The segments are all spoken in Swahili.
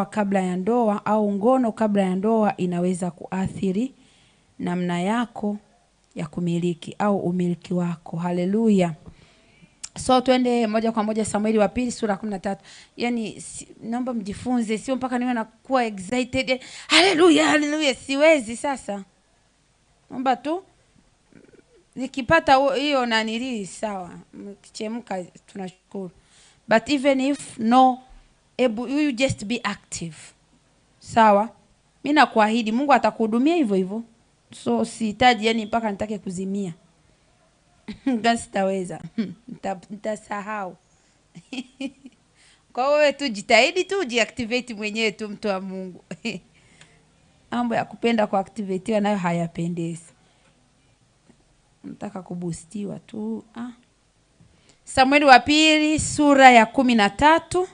kabla ya ndoa au ngono kabla ya ndoa inaweza kuathiri namna yako ya kumiliki au umiliki wako. Haleluya. So twende moja kwa moja Samueli wa pili sura 13. Yaani naomba mjifunze, sio mpaka niwe nakuwa excited. Haleluya, haleluya, siwezi sasa. Naomba tu nikipata hiyo nanili sawa. Mkichemka tunashukuru. But even if no, you just be active. Sawa? Mimi nakuahidi Mungu atakuhudumia hivyo hivyo. So sihitaji yani mpaka nitake kuzimia. Sitaweza. Nitasahau. Kwa wewe tu jitahidi tu jiactivate mwenyewe tu, mtu wa Mungu. Mambo ya kupenda kuactivate nayo hayapendezi. Nataka kuboostiwa tu. Samueli wa pili sura ya 13.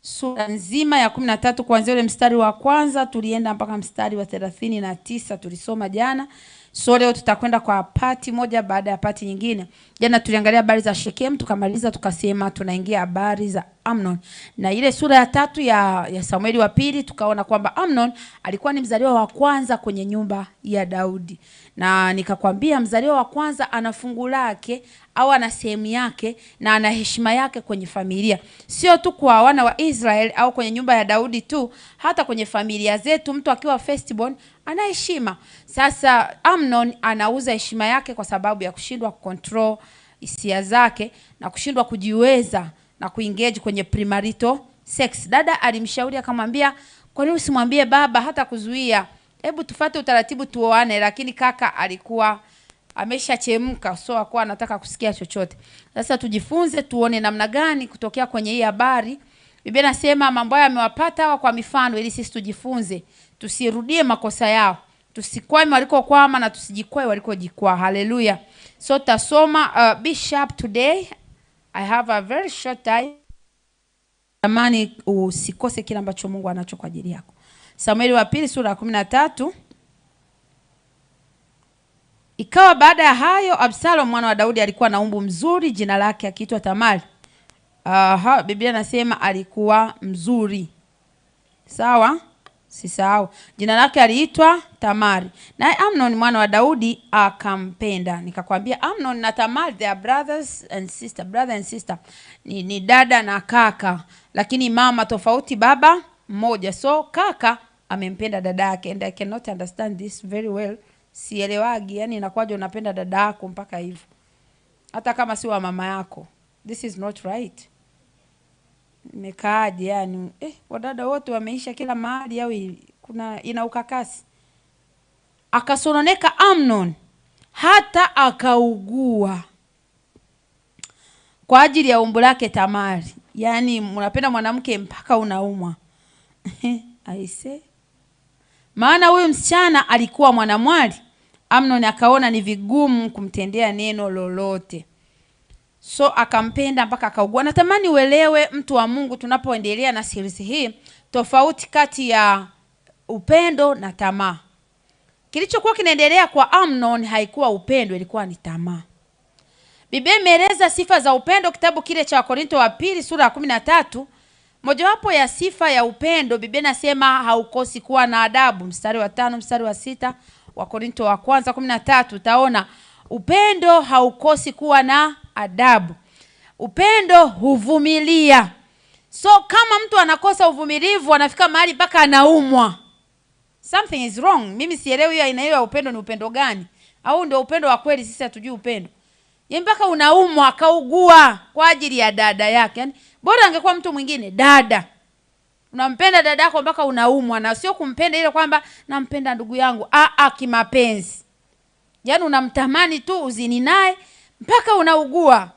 Sura nzima ya 13 kuanzia ule mstari wa kwanza tulienda mpaka mstari wa 39 tulisoma jana. So leo tutakwenda kwa pati moja baada ya pati nyingine. Jana tuliangalia habari za Shekem, tukamaliza tukasema tunaingia habari za Amnon. Na ile sura ya 3 ya Samueli wa pili tukaona kwamba Amnon alikuwa ni mzaliwa wa kwanza kwenye nyumba ya Daudi. Na nikakwambia mzaliwa wa kwanza ana fungu lake au ana sehemu yake na ana heshima yake kwenye familia. Sio tu kwa wana wa Israel au kwenye nyumba ya Daudi tu, hata kwenye familia zetu mtu akiwa firstborn ana heshima. Sasa Amnon anauza heshima yake kwa sababu ya kushindwa kucontrol hisia zake na kushindwa kujiweza na kuengage kwenye premarital sex. Dada alimshauri akamwambia, kwa nini usimwambie baba hata kuzuia? Hebu tufuate utaratibu tuoane, lakini kaka alikuwa ameshachemka, so hakuwa anataka kusikia chochote. Sasa tujifunze tuone namna gani kutokea kwenye hii habari. Biblia inasema mambo haya yamewapata hawa kwa mifano ili sisi tujifunze, tusirudie makosa yao. Tusikwame walikokwama na tusijikwae walikojikwaa. Haleluya. So tasoma be sharp today. I have a very short time. Tamani usikose kile ambacho Mungu anacho kwa ajili yako. Samueli wa pili sura ya 13. Ikawa baada ya hayo Absalom mwana wa Daudi alikuwa na umbu mzuri, jina lake akiitwa Tamari. Biblia inasema alikuwa mzuri. Sawa? Sisahau. Jina lake aliitwa Tamari. Naye Amnon mwana wa Daudi akampenda. Nikakwambia Amnon na Tamari they are brothers and sister, brother and sister. Ni dada na kaka, lakini mama tofauti, baba mmoja. So kaka amempenda dada yake, and I cannot understand this very well. Sielewagi, yani inakuwaje unapenda dada yako mpaka hivyo? Hata kama si wa mama yako. This is not right. Nimekaaje yani? Wadada wote wameisha kila mahali au kuna ina ukakasi. Akasononeka Amnon hata akaugua kwa ajili ya umbo lake Tamari. Yani mnapenda mwanamke mpaka unaumwa. Aise. Maana huyu msichana alikuwa mwanamwali. Amnon akaona ni vigumu kumtendea neno lolote. So akampenda mpaka akaugua. Natamani uelewe mtu wa Mungu tunapoendelea na series hii tofauti kati ya upendo na tamaa. Kilichokuwa kinaendelea kwa Amnon haikuwa upendo, ilikuwa ni tamaa. Biblia imeeleza sifa za upendo kitabu kile cha Wakorintho wa pili sura ya 13. Mojawapo ya sifa ya upendo Biblia inasema haukosi kuwa na adabu. Mstari wa 5, mstari wa 6, Wakorintho wa kwanza 13 utaona upendo haukosi kuwa na adabu. Upendo huvumilia. So kama mtu anakosa uvumilivu anafika mahali mpaka anaumwa, something is wrong. Mimi sielewi hiyo aina hiyo ya upendo ni upendo gani? Au ndio upendo wa kweli sisi hatujui upendo? Yeye mpaka unaumwa akaugua kwa ajili ya dada yake. Yani bora angekuwa mtu mwingine, dada. Unampenda dada yako mpaka unaumwa, na sio kumpenda ile kwamba nampenda ndugu yangu. Kimapenzi. Yani unamtamani tu uzini naye mpaka unaugua.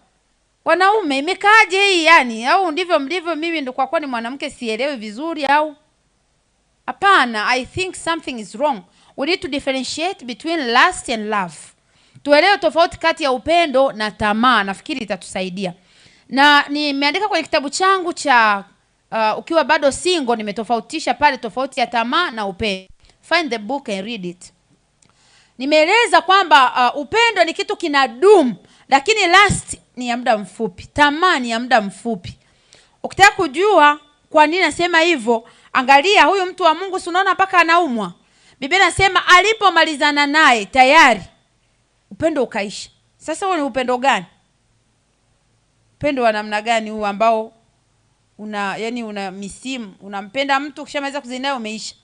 Wanaume imekaaje hii yani? Au ndivyo mlivyo? Mimi ndo kwa kwani mwanamke sielewi vizuri au? Hapana, I think something is wrong. We need to differentiate between lust and love. Tuelewe tofauti kati ya upendo na tamaa. Nafikiri itatusaidia. Na nimeandika kwenye kitabu changu cha ukiwa bado single, nimetofautisha pale tofauti ya tamaa na upendo. Find the book and read it. Nimeeleza kwamba upendo ni kitu kinadumu, lakini lust ni ya muda mfupi, tamaa ni ya muda mfupi. Ukitaka kujua Kwa nini nasema hivyo? Angalia huyu mtu wa Mungu, si unaona mpaka anaumwa. Biblia inasema alipomalizana naye tayari upendo ukaisha. Sasa huo ni upendo gani? Upendo wa namna gani huu ambao una misimu, unampenda mtu kishamaliza kuzina umeisha?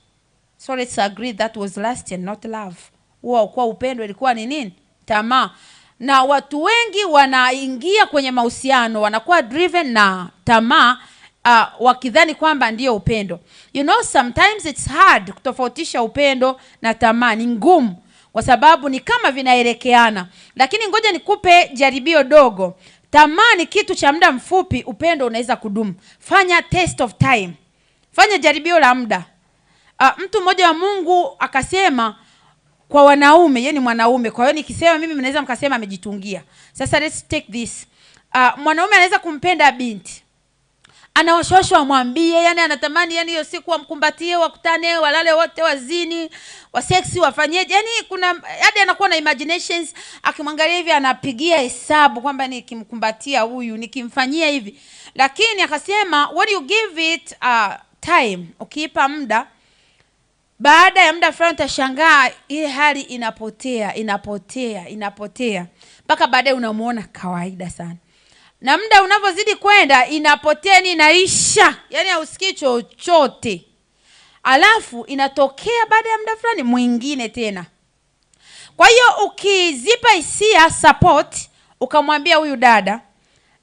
So let's agree that was lust and not love. Huo kwa upendo ilikuwa ni nini? Tamaa. Na watu wengi wanaingia kwenye mahusiano wanakuwa driven na tamaa, wakidhani kwamba ndio upendo. You know, sometimes it's hard kutofautisha upendo na tamaa. Ni ngumu kwa sababu ni kama vinaelekeana. Lakini ngoja nikupe jaribio dogo. Tamaa ni kitu cha muda mfupi, upendo unaweza kudumu. Fanya test of time. Fanya jaribio la muda. Mtu mmoja wa Mungu akasema kwa wanaume, yeye ni mwanaume. Kwa hiyo nikisema mimi mnaweza mkasema amejitungia. Sasa let's take this. Mwanaume anaweza kumpenda binti. Anawashosha amwambie, yani anatamani yani hiyo siku wamkumbatie, wakutane, walale wote, wazini, wa sexy, wafanyeje. Yani kuna hadi anakuwa na imaginations, akimwangalia hivi anapigia hesabu kwamba nikimkumbatia huyu, nikimfanyia hivi. Lakini akasema what you give it time, ukiipa muda, baada ya muda fulani utashangaa ile hali inapotea mpaka baadaye unamuona kawaida sana. Na muda unavozidi kwenda inapotea, ni inaisha. Yani hausikii chochote. Alafu inatokea baada ya muda fulani mwingine tena. Kwa hiyo ukizipa hisia support, ukamwambia huyu dada,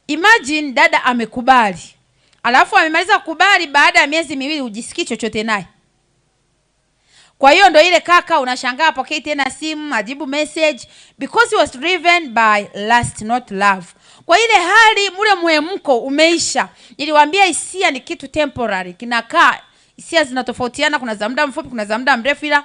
imagine dada amekubali. Alafu amemaliza kukubali, baada ya miezi miwili ujisikii chochote naye. Kwa hiyo ndo ile kaka unashangaa pokea tena simu, ajibu message, because he was driven by lust not love. Kwa ile hali mule muhemko umeisha. Niliwaambia hisia ni kitu temporary, kinakaa. Hisia zinatofautiana, kuna za muda mfupi, kuna za muda mrefu, ila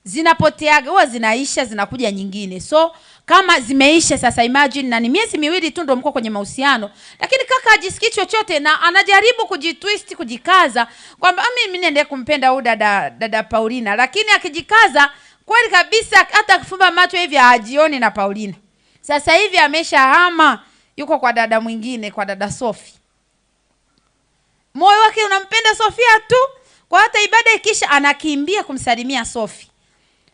zinapoteaga, huwa zinaisha, zinakuja nyingine. So kama zimeisha sasa, imagine na ni miezi miwili tu ndo mko kwenye mahusiano, lakini kaka hajisikii chochote na anajaribu kujitwist, kujikaza kwamba mimi niende kumpenda huyu dada Paulina, lakini akijikaza kweli kabisa hata akifumba macho hivi hajioni na Paulina. Sasa hivi ameshahama, yuko kwa dada mwingine, kwa dada Sophie. Moyo wake unampenda Sofia tu, kwa hata ibada ikisha anakimbia kumsalimia Sophie.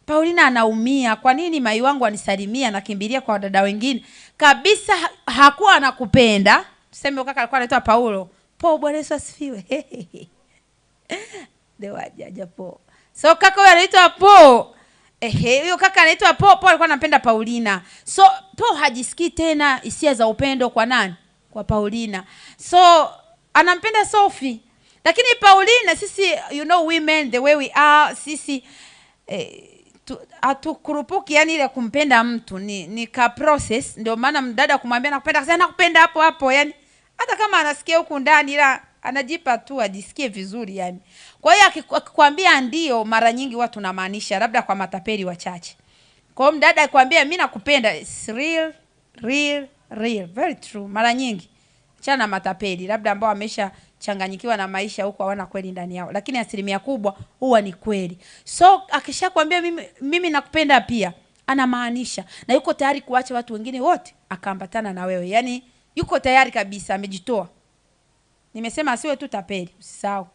Paulina anaumia, kwa nini mai wangu anisalimia na kimbilia kwa dada wengine? Kabisa hakuwa anakupenda. Tuseme kaka alikuwa anaitwa Paulo. Bwana Yesu asifiwe. Dewaja po. So kaka huyo anaitwa huyo kaka anaitwa alikuwa anampenda Paulina. So hajisikii tena hisia za upendo kwa nani? Kwa Paulina. So anampenda Sophie. Lakini Paulina, sisi women the way we are, sisi hatukurupuki yani ile kumpenda mtu ni ka process. Ndio maana mdada kumwambia nakupenda, akasema nakupenda hapo hapo, yani hata kama anasikia huku ndani ila anajipa tu ajisikie vizuri yani. Kwa hiyo akikwambia ndio, mara nyingi watu tunamaanisha, labda kwa matapeli wachache. Kwa hiyo mdada akikwambia mimi nakupenda, it's real very true. Mara nyingi chana matapeli labda ambao wamesha changanyikiwa na maisha huko, hawana kweli ndani yao, lakini asilimia kubwa huwa ni kweli. So akishakwambia mimi nakupenda pia anamaanisha, na yuko tayari kuacha watu wengine wote akaambatana na wewe. Yani yuko tayari kabisa, amejitoa. Nimesema asiwe tu tapeli, usisahau.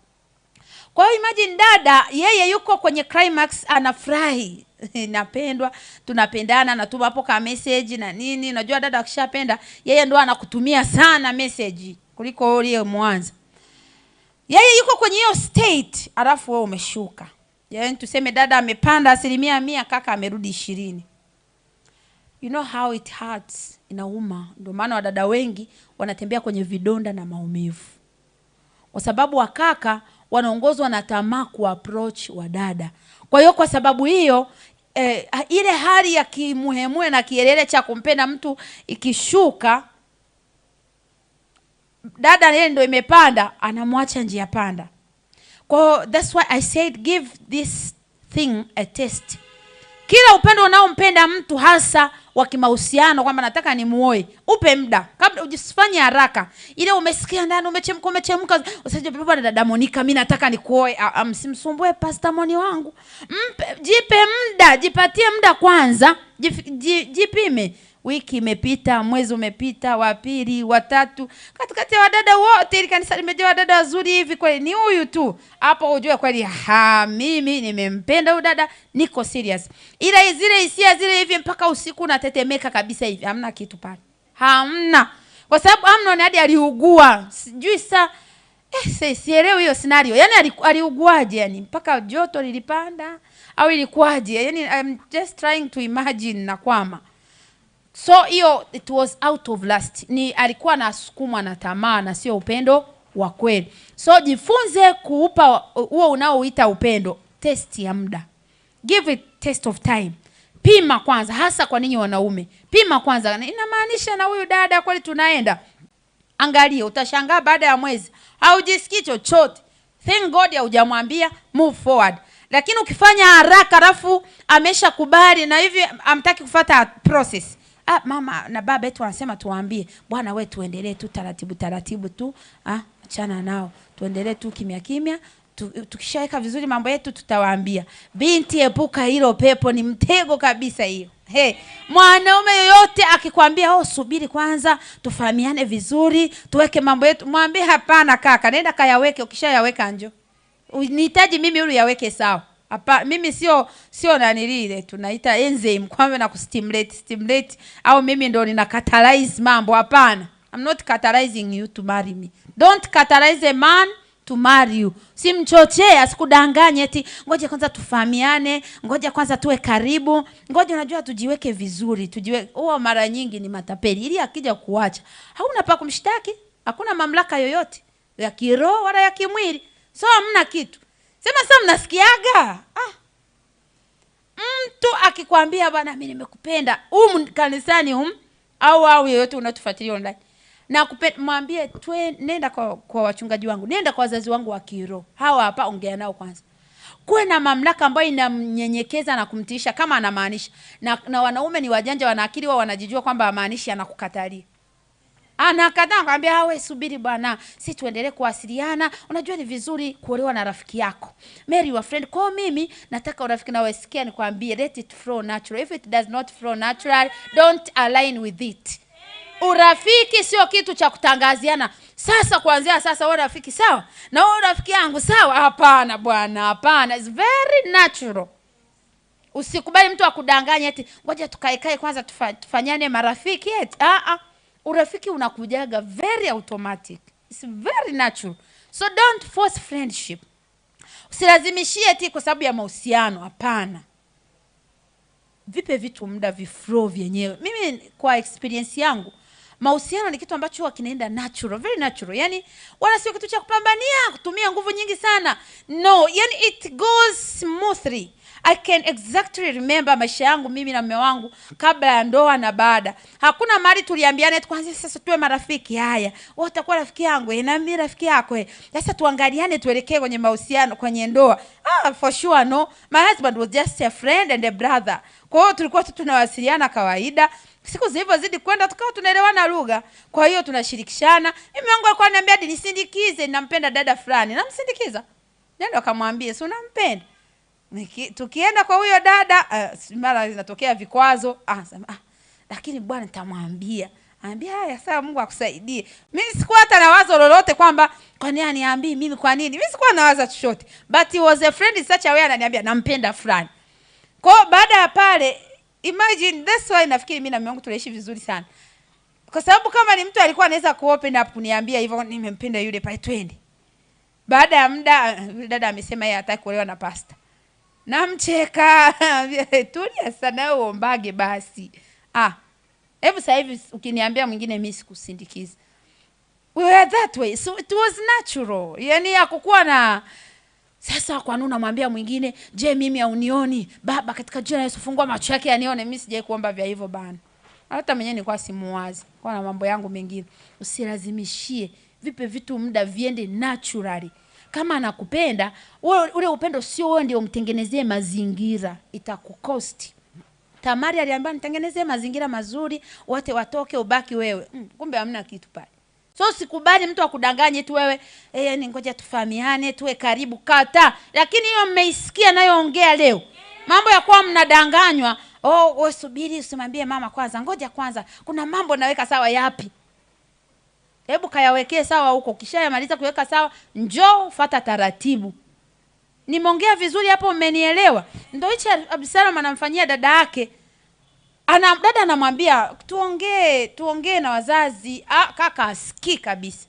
Kwa hiyo imagine dada, yeye yuko kwenye climax, anafurahi. Napendwa, tunapendana, natuma hapo ka message na nini. Unajua dada akishapenda, yeye ndo anakutumia sana message kuliko yule mwanzo. Yeye yuko kwenye hiyo state, alafu wewe umeshuka. Yaani tuseme dada amepanda 100%, kaka amerudi 20. You know how it hurts, inauma. Ndio maana wadada wengi wanatembea kwenye vidonda na maumivu. Kwa sababu wakaka wanaongozwa na tamaa kuapproach wadada. Kwa hiyo kwa sababu hiyo ile hali ya kimuhemue na kielele cha kumpenda mtu ikishuka, dada yeye ndio imepanda, anamwacha njia panda. Kwa that's why I said give this thing a test. Kila upendo unaompenda mtu hasa wa kimahusiano kwamba nataka nimuoe, upe muda kabla, usifanye haraka. Ile umesikia ndani umechemka usije baba dada Monica mimi nataka nikuoe, msimsumbue Pastor Moni wangu. Jipe muda, jipatie muda kwanza, jipime. Wiki imepita, mwezi umepita, wa pili, wa tatu. Katikati ya wadada wote ili kanisa limejaa wadada wazuri hivi, kweli ni huyu tu. Hapo ujue kweli mimi nimempenda huyu dada, niko serious. Ila zile hisia zile hivi mpaka usiku natetemeka kabisa hivi. Hamna kitu pale. Hamna. Kwa sababu Amnon hadi aliugua. Sijui sielewi hiyo scenario. Yaani aliuguaje yani mpaka joto lilipanda au ilikuwaje? Yaani I'm just trying to imagine na kwama. So hiyo it was out of lust. Ni alikuwa anasukumwa na tamaa na sio upendo wa kweli. So jifunze kuupa huo unaoita upendo test ya muda. Give it test of time. Pima kwanza, hasa kwa ninyi wanaume. Pima kwanza, inamaanisha na huyu dada kweli tunaenda. Angalia, utashangaa baada ya mwezi haujisikii chochote. Thank God hujamwambia, move forward. Lakini ukifanya haraka alafu ameshakubali na hivi amtaki kufuata process. Mama na baba yetu wanasema tuwaambie, bwana wewe tuendelee tu taratibu tu. Achana nao. Tuendelee tu kimya kimya. Tukishaweka vizuri mambo yetu tutawaambia. Binti, epuka hilo pepo, ni mtego kabisa hiyo. Mwanaume yoyote akikwambia subiri kwanza tufahamiane vizuri, tuweke mambo yetu, mwambie hapana kaka, nenda kayaweke, ukishayaweka njoo. Unihitaji mimi yule yaweke sawa. Hapa mimi sio nanilile tunaita enzyme kwamba na kustimulate au mimi ndo nina catalyze mambo, hapana. I'm not catalyzing you to marry me. Don't catalyze a man to marry you. Simchochee asikudanganye eti ngoja kwanza tufahamiane, ngoja kwanza tuwe karibu, ngoja unajua tujiweke vizuri, huwa mara nyingi ni matapeli. Ili akija kuacha, hauna pa kumshtaki, hakuna mamlaka yoyote ya kiroho wala ya kimwili. So hamna kitu. Sema sasa mnasikiaga? Mtu akikwambia bwana mimi nimekupenda, kanisani au yoyote unatufuatilia online, na mwambie nenda kwa wachungaji wangu, nenda kwa wazazi wangu wa kiroho. Hawa hapa ongea nao kwanza. Kuwe na mamlaka ambayo inamnyenyekeza na kumtisha kama anamaanisha. Na wanaume ni wajanja, wana akili, wao wanajijua kwamba amaanishi anakukatalia. Anakataa kwambia wewe subiri bwana, si tuendelee kuwasiliana. Unajua ni vizuri kuolewa na rafiki yako. Marry your friend. Kwa mimi nataka urafiki na wewe, sikia nikwambie, let it flow natural. If it does not flow natural, don't align with it. Urafiki sio kitu cha kutangaziana. Sasa kuanzia sasa wewe rafiki sawa? Na wewe rafiki yangu sawa? Hapana bwana, hapana. It's very natural. Usikubali mtu akudanganye eti ngoja tukae kwanza tufanyane marafiki eti. Urafiki unakujaga very automatic. It's very natural. So don't force friendship. Usilazimishie eti kwa sababu ya mahusiano, hapana. Vipe vitu muda viflow vyenyewe. Mimi kwa experience yangu, mahusiano ni kitu ambacho huwa kinaenda natural, very natural. Yani wala sio kitu cha kupambania, kutumia nguvu nyingi sana. No, yani it goes smoothly. I can exactly remember maisha yangu mimi na mume wangu kabla ya ndoa na baada. Hakuna mahali tuliambiana eti kwanza sasa tuwe marafiki. Haya, wewe utakuwa rafiki yangu na mimi rafiki yako. Sasa tuangaliane tuelekee kwenye mahusiano, kwenye ndoa. For sure no. My husband was just a friend and a brother. Kwa hiyo tulikuwa tunawasiliana kawaida. Siku zilivyozidi kwenda tukawa tunaelewana lugha. Kwa hiyo tunashirikishana. Mimi wangu alikuwa ananiambia hadi nisindikize, nampenda dada fulani. Namsindikiza. Nenda akamwambie, "Si unampenda?" Tukienda kwa huyo dada, mara zinatokea vikwazo. Lakini bwana nitamwambia. Anambia haya sawa, Mungu akusaidie. Mimi sikuwa hata na wazo lolote kwamba kwa nini aniambii mimi kwa nini. Mimi sikuwa na wazo chochote. But he was a friend in such a way, ananiambia nampenda fulani. Kwa baada ya pale, imagine, that's why nafikiri mimi na mume wangu tunaishi vizuri sana. Kwa sababu kama ni mtu alikuwa anaweza kuopen up kuniambia hivyo nimempenda yule pale twende. Baada ya muda dada amesema yeye hataki kuolewa na pastor. Namcheka, tulia sana uombage basi. Hebu sasa hivi ukiniambia mwingine mimi sikusindikiza. We were that way. So it was natural. Yani hakukuwa na sasa kwa nini unamwambia mwingine, "Je, mimi haunioni?" Baba katika jina la Yesu fungua macho yake anione. Mimi sijai kuomba vya hivyo bana. Hata mwenyewe nilikuwa simuwazi. Kwa na mambo yangu mengine. Usilazimishie. Vipe vitu muda viende naturally. Kama anakupenda, ule upendo sio wewe ndio umtengenezee mazingira, itakukosti. Tamari aliambia nitengenezee mazingira mazuri, wote watoke ubaki wewe. Kumbe hamna kitu pale. So sikubali mtu akudanganye tu wewe, ni ngoja tufahamiane, tuwe karibu, kata. Lakini hiyo mmeisikia nayo ongea leo. Mambo ya kuwa mnadanganywa, Oh, wewe subiri, usimwambie mama kwanza, ngoja kwanza, kuna mambo naweka sawa. Yapi? Hebu kayawekee sawa huko, kishayamaliza kuweka sawa, njoo fuata taratibu. Nimeongea vizuri hapo, mmenielewa? Ndio hicho Absalom anamfanyia dada yake. Dada anamwambia tuongee na wazazi. Kaka asikii kabisa.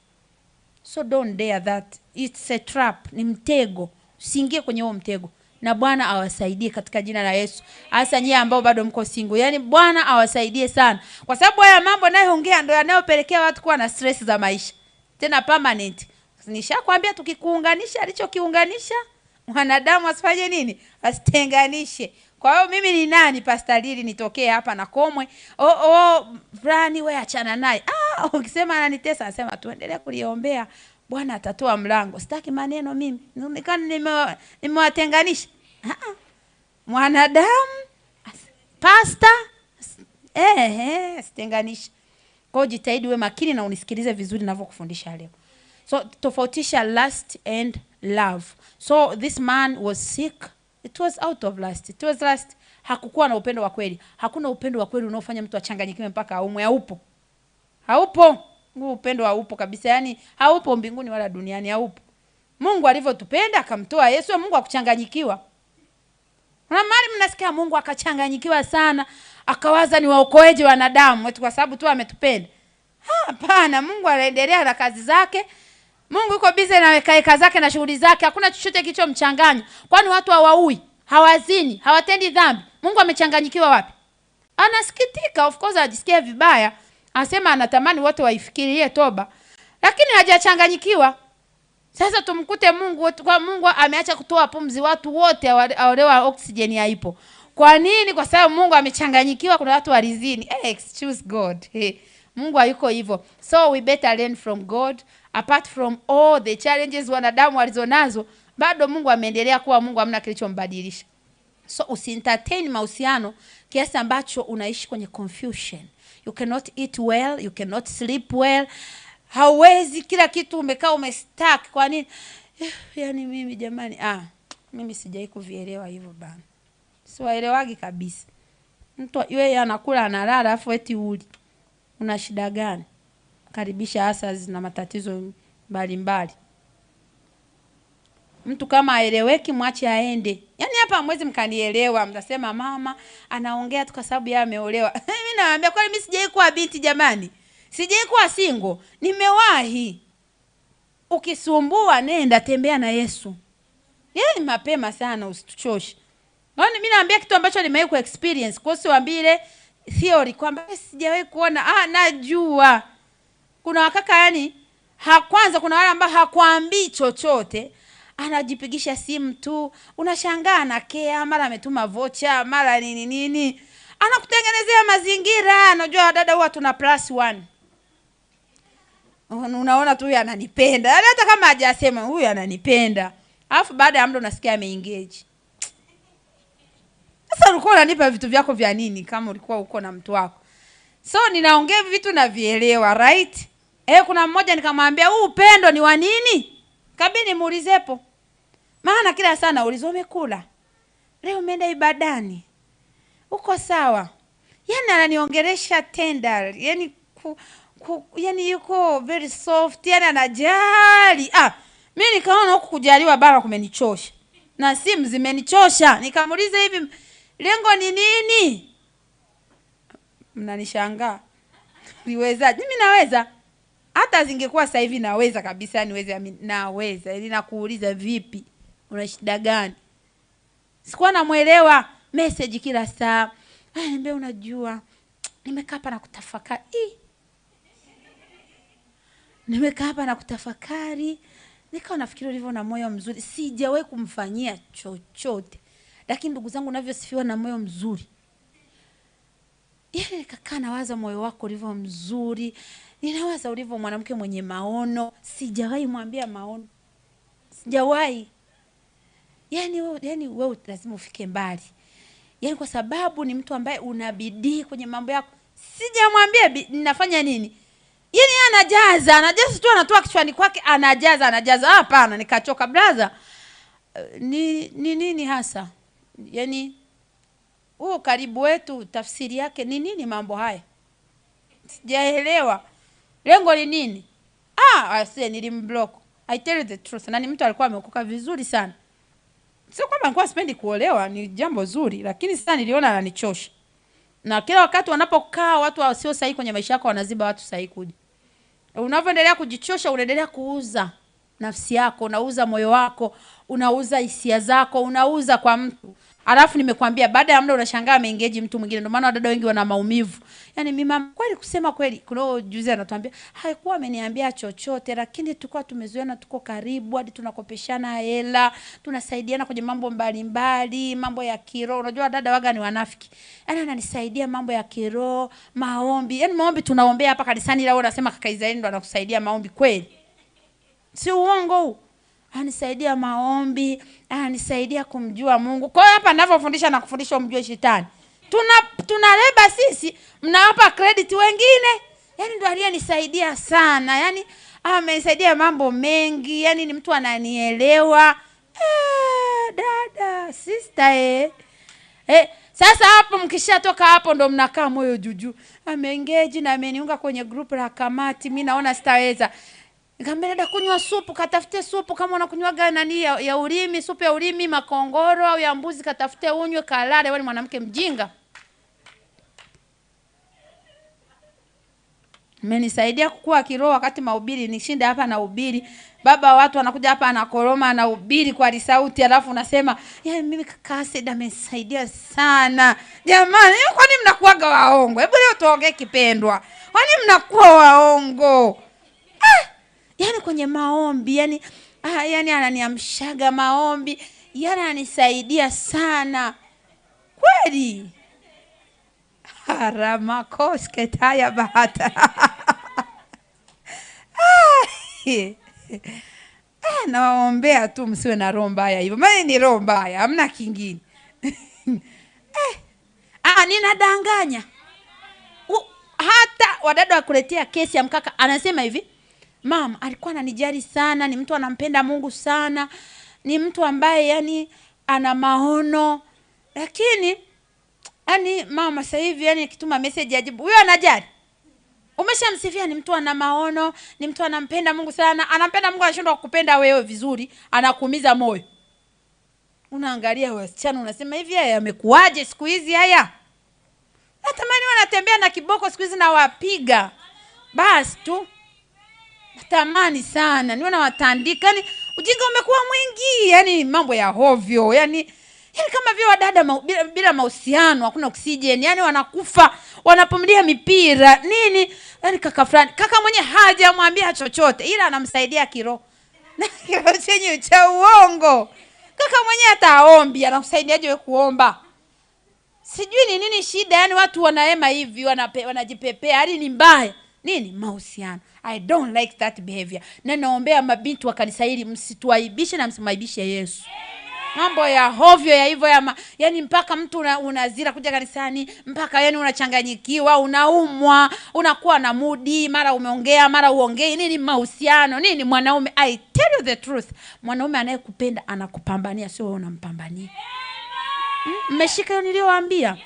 So don't dare that. It's a trap, ni mtego. Usiingie kwenye huo mtego. Na Bwana awasaidie katika jina la Yesu. Hasa nyie ambao bado mko single. Yaani Bwana awasaidie sana. Kwa sababu haya mambo nayoongea ndio yanayopelekea watu kuwa na stress za maisha. Tena permanent. Nishakwambia tukikuunganisha alichokiunganisha, mwanadamu asifanye nini? Asitenganishe. Kwa hiyo mimi ni nani Pastor Lili nitokee hapa na komwe? Brani wewe achana naye. Ukisema ananitesa nasema tuendelee kuliombea. Bwana atatoa mlango. Sitaki maneno mimi. Nionekane nimewatenganisha. Mwanadamu pastor sitenganisha. Kwa hiyo jitahidi uwe makini na unisikilize vizuri ninavyokufundisha leo. So tofautisha lust and love. So this man was sick. It was out of lust. It was lust. Hakukuwa na upendo wa kweli. Hakuna upendo wa kweli unaofanya mtu achanganyikiwe mpaka aumwe. Haupo. Haupo. Upendo haupo kabisa. Yaani haupo mbinguni wala duniani, haupo. Mungu alivyotupenda akamtoa Yesu. Mungu akuchanganyikiwa. Na mali mnasikia Mungu akachanganyikiwa sana, akawaza ni waokoeje wanadamu wetu kwa sababu tu ametupenda. Hapana, Mungu anaendelea na kazi zake. Mungu yuko busy na wekaeka zake na shughuli zake. Hakuna chochote kilichomchanganya. Kwani watu hawaui, hawazini, hawatendi dhambi? Mungu amechanganyikiwa wapi? Anasikitika, of course ajisikia vibaya. Anasema anatamani wote waifikirie toba. Lakini hajachanganyikiwa. Sasa tumkute Mungu, kwa Mungu ameacha kutoa pumzi, watu wote aolewa, oxygen haipo. Kwa nini? Kwa sababu Mungu amechanganyikiwa, kuna watu walizini. Excuse God. Mungu hayuko hivyo. So we better learn from God. Apart from all the challenges wanadamu walizonazo, bado Mungu ameendelea kuwa Mungu, hamna kilichombadilisha. So usientertain mahusiano kiasi ambacho unaishi kwenye confusion. You cannot eat well, you cannot sleep well. Hauwezi, kila kitu umekaa umestuck. Kwa nini? Yaani mimi jamani, mimi sijai kuvielewa hivyo bana. Siwaelewagi kabisa. Mtu yeye anakula analala afu eti uli. Una shida gani? Karibisha asas na matatizo mbalimbali. Mtu kama aeleweki mwache aende. Yaani hapa mwezi mkanielewa, mtasema mama anaongea tu kwa sababu yeye ameolewa. Mimi naambia kwani mimi sijai kuwa binti jamani. Sijai kuwa single, nimewahi. Ukisumbua nenda tembea na Yesu. Yaani mapema sana, usituchoshe. Yaani mimi naambia kitu ambacho nimewahi ku experience, kwa sababu ambile theory kwamba sijawahi kuona. Najua. Kuna wakaka yani kwanza kuna wale ambao hakuambii chochote, anajipigisha simu tu, unashangaa na kea, mara ametuma vocha, mara nini. Anakutengenezea mazingira. Unajua dada huwa tuna +1. Unaona tu huyu ananipenda. Yaani hata kama hajasema huyu ananipenda. Alafu baada ya muda unasikia ameengage. Sasa ulikuwa unanipa vitu vyako vya nini kama ulikuwa uko na mtu wako? So ninaongea vitu na vielewa, right? Kuna mmoja nikamwambia huu upendo ni wa nini? Kabini muulizepo. Maana kila sana ulizo umekula. Leo umeenda ibadani. Uko sawa? Yaani ananiongelesha tender. Yaani yaani yuko very soft, yaani anajali. Mimi nikaona huku kujaliwa bana kumenichosha. Na simu zimenichosha. Nikamuuliza hivi lengo ni nini? Mnanishangaa. Niweza? Mimi naweza. Hata zingekuwa sasa hivi naweza kabisa, niweze naweza. Ili nakuuliza vipi? Una shida gani? Sikuwa namuelewa message kila saa. Niambia unajua nimekaa hapa na kutafakari. Nimekaa hapa na kutafakari. Nikawa nafikiri ulivyo na moyo mzuri. Sijawahi kumfanyia chochote. Lakini ndugu zangu unavyosifiwa na moyo mzuri. Yaani nikakaa nawaza moyo wako ulivyo mzuri. Ninawaza ulivyo mwanamke mwenye maono. Sijawahi mwambia maono. Sijawahi. Yaani wewe lazima ufike mbali. Yaani kwa sababu ni mtu ambaye unabidii kwenye mambo yako. Sijamwambia ninafanya nini. Yaani anajaza tu, anatoa kichwani kwake, anajaza. Hapana, nikachoka brother. Nini hasa? Yaani Huu karibu wetu tafsiri yake ni nini mambo haya? Sijaelewa. Lengo ni nini? Nilimblock. I tell you the truth. Na ni mtu alikuwa ameokoka vizuri sana. Sio kwamba nilikuwa sipendi kuolewa, ni jambo zuri, lakini sasa niliona ananichosha. Na kila wakati wanapokaa watu wasio sahihi kwenye maisha yako wanaziba watu sahihi kuja. Unavyoendelea kujichosha, unaendelea kuuza nafsi yako, unauza moyo wako, unauza hisia zako, unauza kwa mtu. Alafu nimekwambia baada ya muda unashangaa ameengage mtu mwingine. Ndio maana wadada wengi wana maumivu. Yaani mimi mama kweli kusema kweli, kuna juzi anatuambia haikuwa ameniambia chochote, lakini tulikuwa tumezoeana, tuko karibu hadi tunakopeshana hela, tunasaidiana kwenye mambo mbalimbali, mambo ya kiroho. Unajua dada waga ni wanafiki. Yaani ananisaidia mambo ya kiroho, maombi. Yaani maombi tunaombea hapa kanisani, leo unasema kaka Israeli ndo anakusaidia maombi kweli? Si uongo huu. Anisaidia maombi, anisaidia kumjua Mungu. Kwa hiyo hapa ninavyofundisha na kufundisha umjue shetani. Tunaleba sisi, mnawapa credit wengine. Yaani ndio aliyenisaidia sana. Yaani amenisaidia mambo mengi. Yaani ni mtu ananielewa. Dada, sister sasa hapo mkishatoka hapo ndo mnakaa moyo juju. Ameengage na ameniunga kwenye group la kamati. Mimi naona sitaweza. Nikamwambia dada, kunywa supu, katafute supu kama unakunywaga nani ya ulimi, supu ya ulimi, makongoro au ya mbuzi, katafute unywe kalale. Wewe ni mwanamke mjinga. Mmenisaidia kukua kiroho wakati mahubiri nishinda hapa na ubiri. Baba watu wanakuja hapa anakoroma na ubiri kwa sauti, alafu unasema, mimi kaka Seda amenisaidia sana." Jamani, kwani mnakuaga waongo? Hebu leo tuongee kipendwa. Kwani mnakuwa waongo? Yaani kwenye maombi, yaani ananiamshaga maombi, yaani ananisaidia sana. Kweli? Haramakoske taya bahata. Nawaombea tu msiwe na roho mbaya hivyo. Maana ni roho mbaya, hamna kingine. Ninadanganya. Hata wadada wakuletea kesi ya mkaka anasema hivi, "Mama alikuwa ananijali sana, ni mtu anampenda Mungu sana, ni mtu ambaye yani ana maono." Lakini mama sasa hivi akituma message ajibu, huyo anajali. Umeshamsifia ni mtu ana maono, ni mtu anampenda Mungu sana, anampenda Mungu, anashindwa kukupenda wewe vizuri, anakuumiza moyo. Unaangalia wasichana unasema hivi yamekuaje siku hizi haya? Natamani wanatembea na kiboko siku hizi na wapiga. Basi tu. Natamani sana niona watandika, ujinga umekuwa mwingi, mambo ya hovyo, kama vile wadada bila mahusiano, hakuna oxygen, wanakufa, wanapumlia mipira nini, kaka fulani, kaka mwenye hajamwambia chochote ila anamsaidia kiroho. Na kiroho chenye cha uongo. Kaka mwenye ataombi, anakusaidiaje wewe kuomba? Sijui ni nini shida, watu wanaema hivi, wanajipepea, ni mbaya. Nini mahusiano? I don't like that behavior. Na naombea mabinti wa kanisa hili msituaibishe na msimaibishe Yesu. Mambo ya hovyo ya hivyo mpaka mtu unazira kuja kanisani, mpaka unachanganyikiwa, unaumwa, unakuwa na mudi, mara umeongea, mara uongei. Nini mahusiano? Nini mwanaume? I tell you the truth. Mwanaume anayekupenda anakupambania, sio wewe unampambania. Mmeshika hiyo niliyowaambia?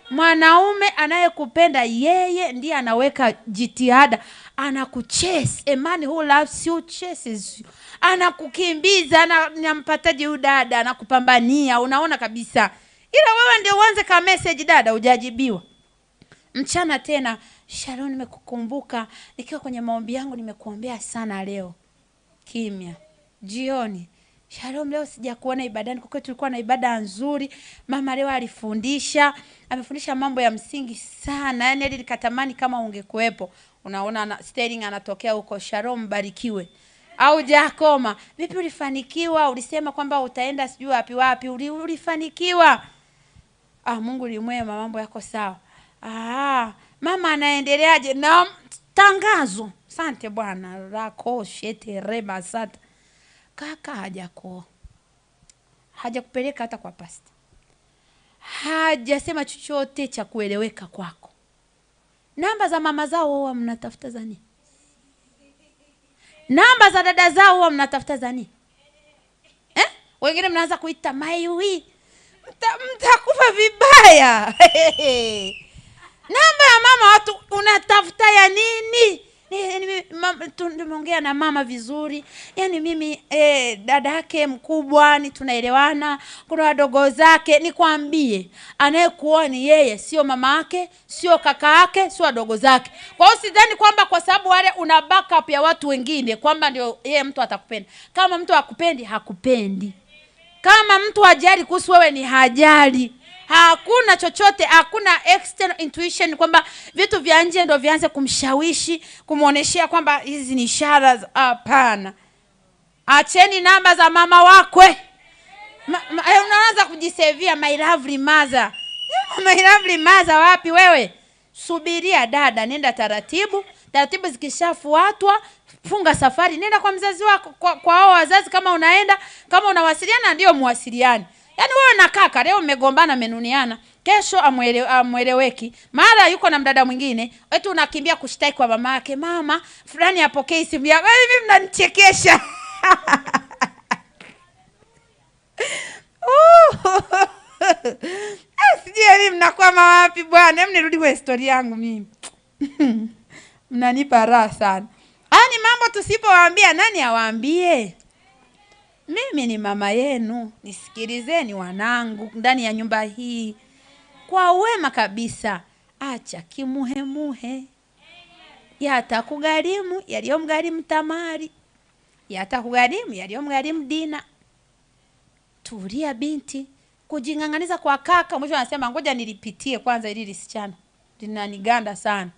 Mwanaume anayekupenda yeye ndiye anaweka jitihada, anakuchase. A man who loves you chases you. Anakukimbiza, anampataje huyu dada, anakupambania, unaona kabisa. Ila wewe ndio uanze ka message dada hujajibiwa. Mchana tena, "Shalom, nimekukumbuka. Nikiwa kwenye maombi yangu nimekuombea sana leo." Kimya. Jioni, "Shalom, leo sijakuona ibadani. Kwa kweli tulikuwa na ibada nzuri. Mama leo amefundisha mambo ya msingi sana. Hadi nikatamani kama ungekuepo." Unaona Sterling anatokea huko, "Shalom, barikiwe." Au Jakoma, "Vipi ulifanikiwa? Ulisema kwamba utaenda sijui wapi. Ulifanikiwa?" Mungu ni mwema, mambo yako sawa. Mama anaendeleaje? Na tangazo. Asante Bwana. Rako shete reba sata. Kaka hajakupeleka hata kwa pastor. Hajasema chochote cha kueleweka kwako. Namba za mama zao huwa mnatafuta za nini? Namba za dada zao huwa mnatafuta za nini? Wengine mnaanza kuita maiwi. mtakufa vibaya. Namba ya mama watu unatafuta ya nini? Tumeongea na mama vizuri. Yaani mimi dada yake mkubwa ni tunaelewana, kuna wadogo zake. Nikwambie, anayekuoa ni yeye, sio mama yake, sio kaka yake, sio wadogo zake. Kwa hiyo sidhani kwamba kwa sababu wale una backup ya watu wengine kwamba ndio yeye mtu atakupenda. Kama mtu hakupendi, hakupendi. Kama mtu hajali kuhusu wewe ni hajali. Hakuna chochote, hakuna external intuition kwamba vitu vya nje ndio vianze kumshawishi, kumuoneshia kwamba hizi ni ishara. Hapana. Acheni namba za mama wakwe. Unaanza kujisevia my lovely mother. My lovely mother wapi wewe? Subiria dada, nenda taratibu. Taratibu zikishafuatwa, funga safari, nenda kwa mzazi wako, kwa hao wazazi kama unaenda, kama unawasiliana ndio muwasiliane. Yaani wewe na kaka leo mmegombana, menuniana, kesho amueleweki. Mara yuko na mdada mwingine, wewe unakimbia kushtaki kwa mama yake, mama fulani apokee simu yako. Hivi mnanichekesha. Sijui mnakwama wapi bwana. Hebu nirudi kwa historia yangu mimi. Mnanipa raha sana. Ni mambo tusipowaambia nani awaambie? Mimi ni mama yenu. Nisikilizeni wanangu ndani ya nyumba hii. Kwa wema kabisa. Acha kimuhemuhe. Yatakugharimu yaliyomgharimu Tamari. Yatakugharimu yaliyomgharimu Dina. Tulia binti. Kujinganganiza kwa kaka, mwisho anasema ngoja nilipitie kwanza ili lisichana. Linaniganda sana.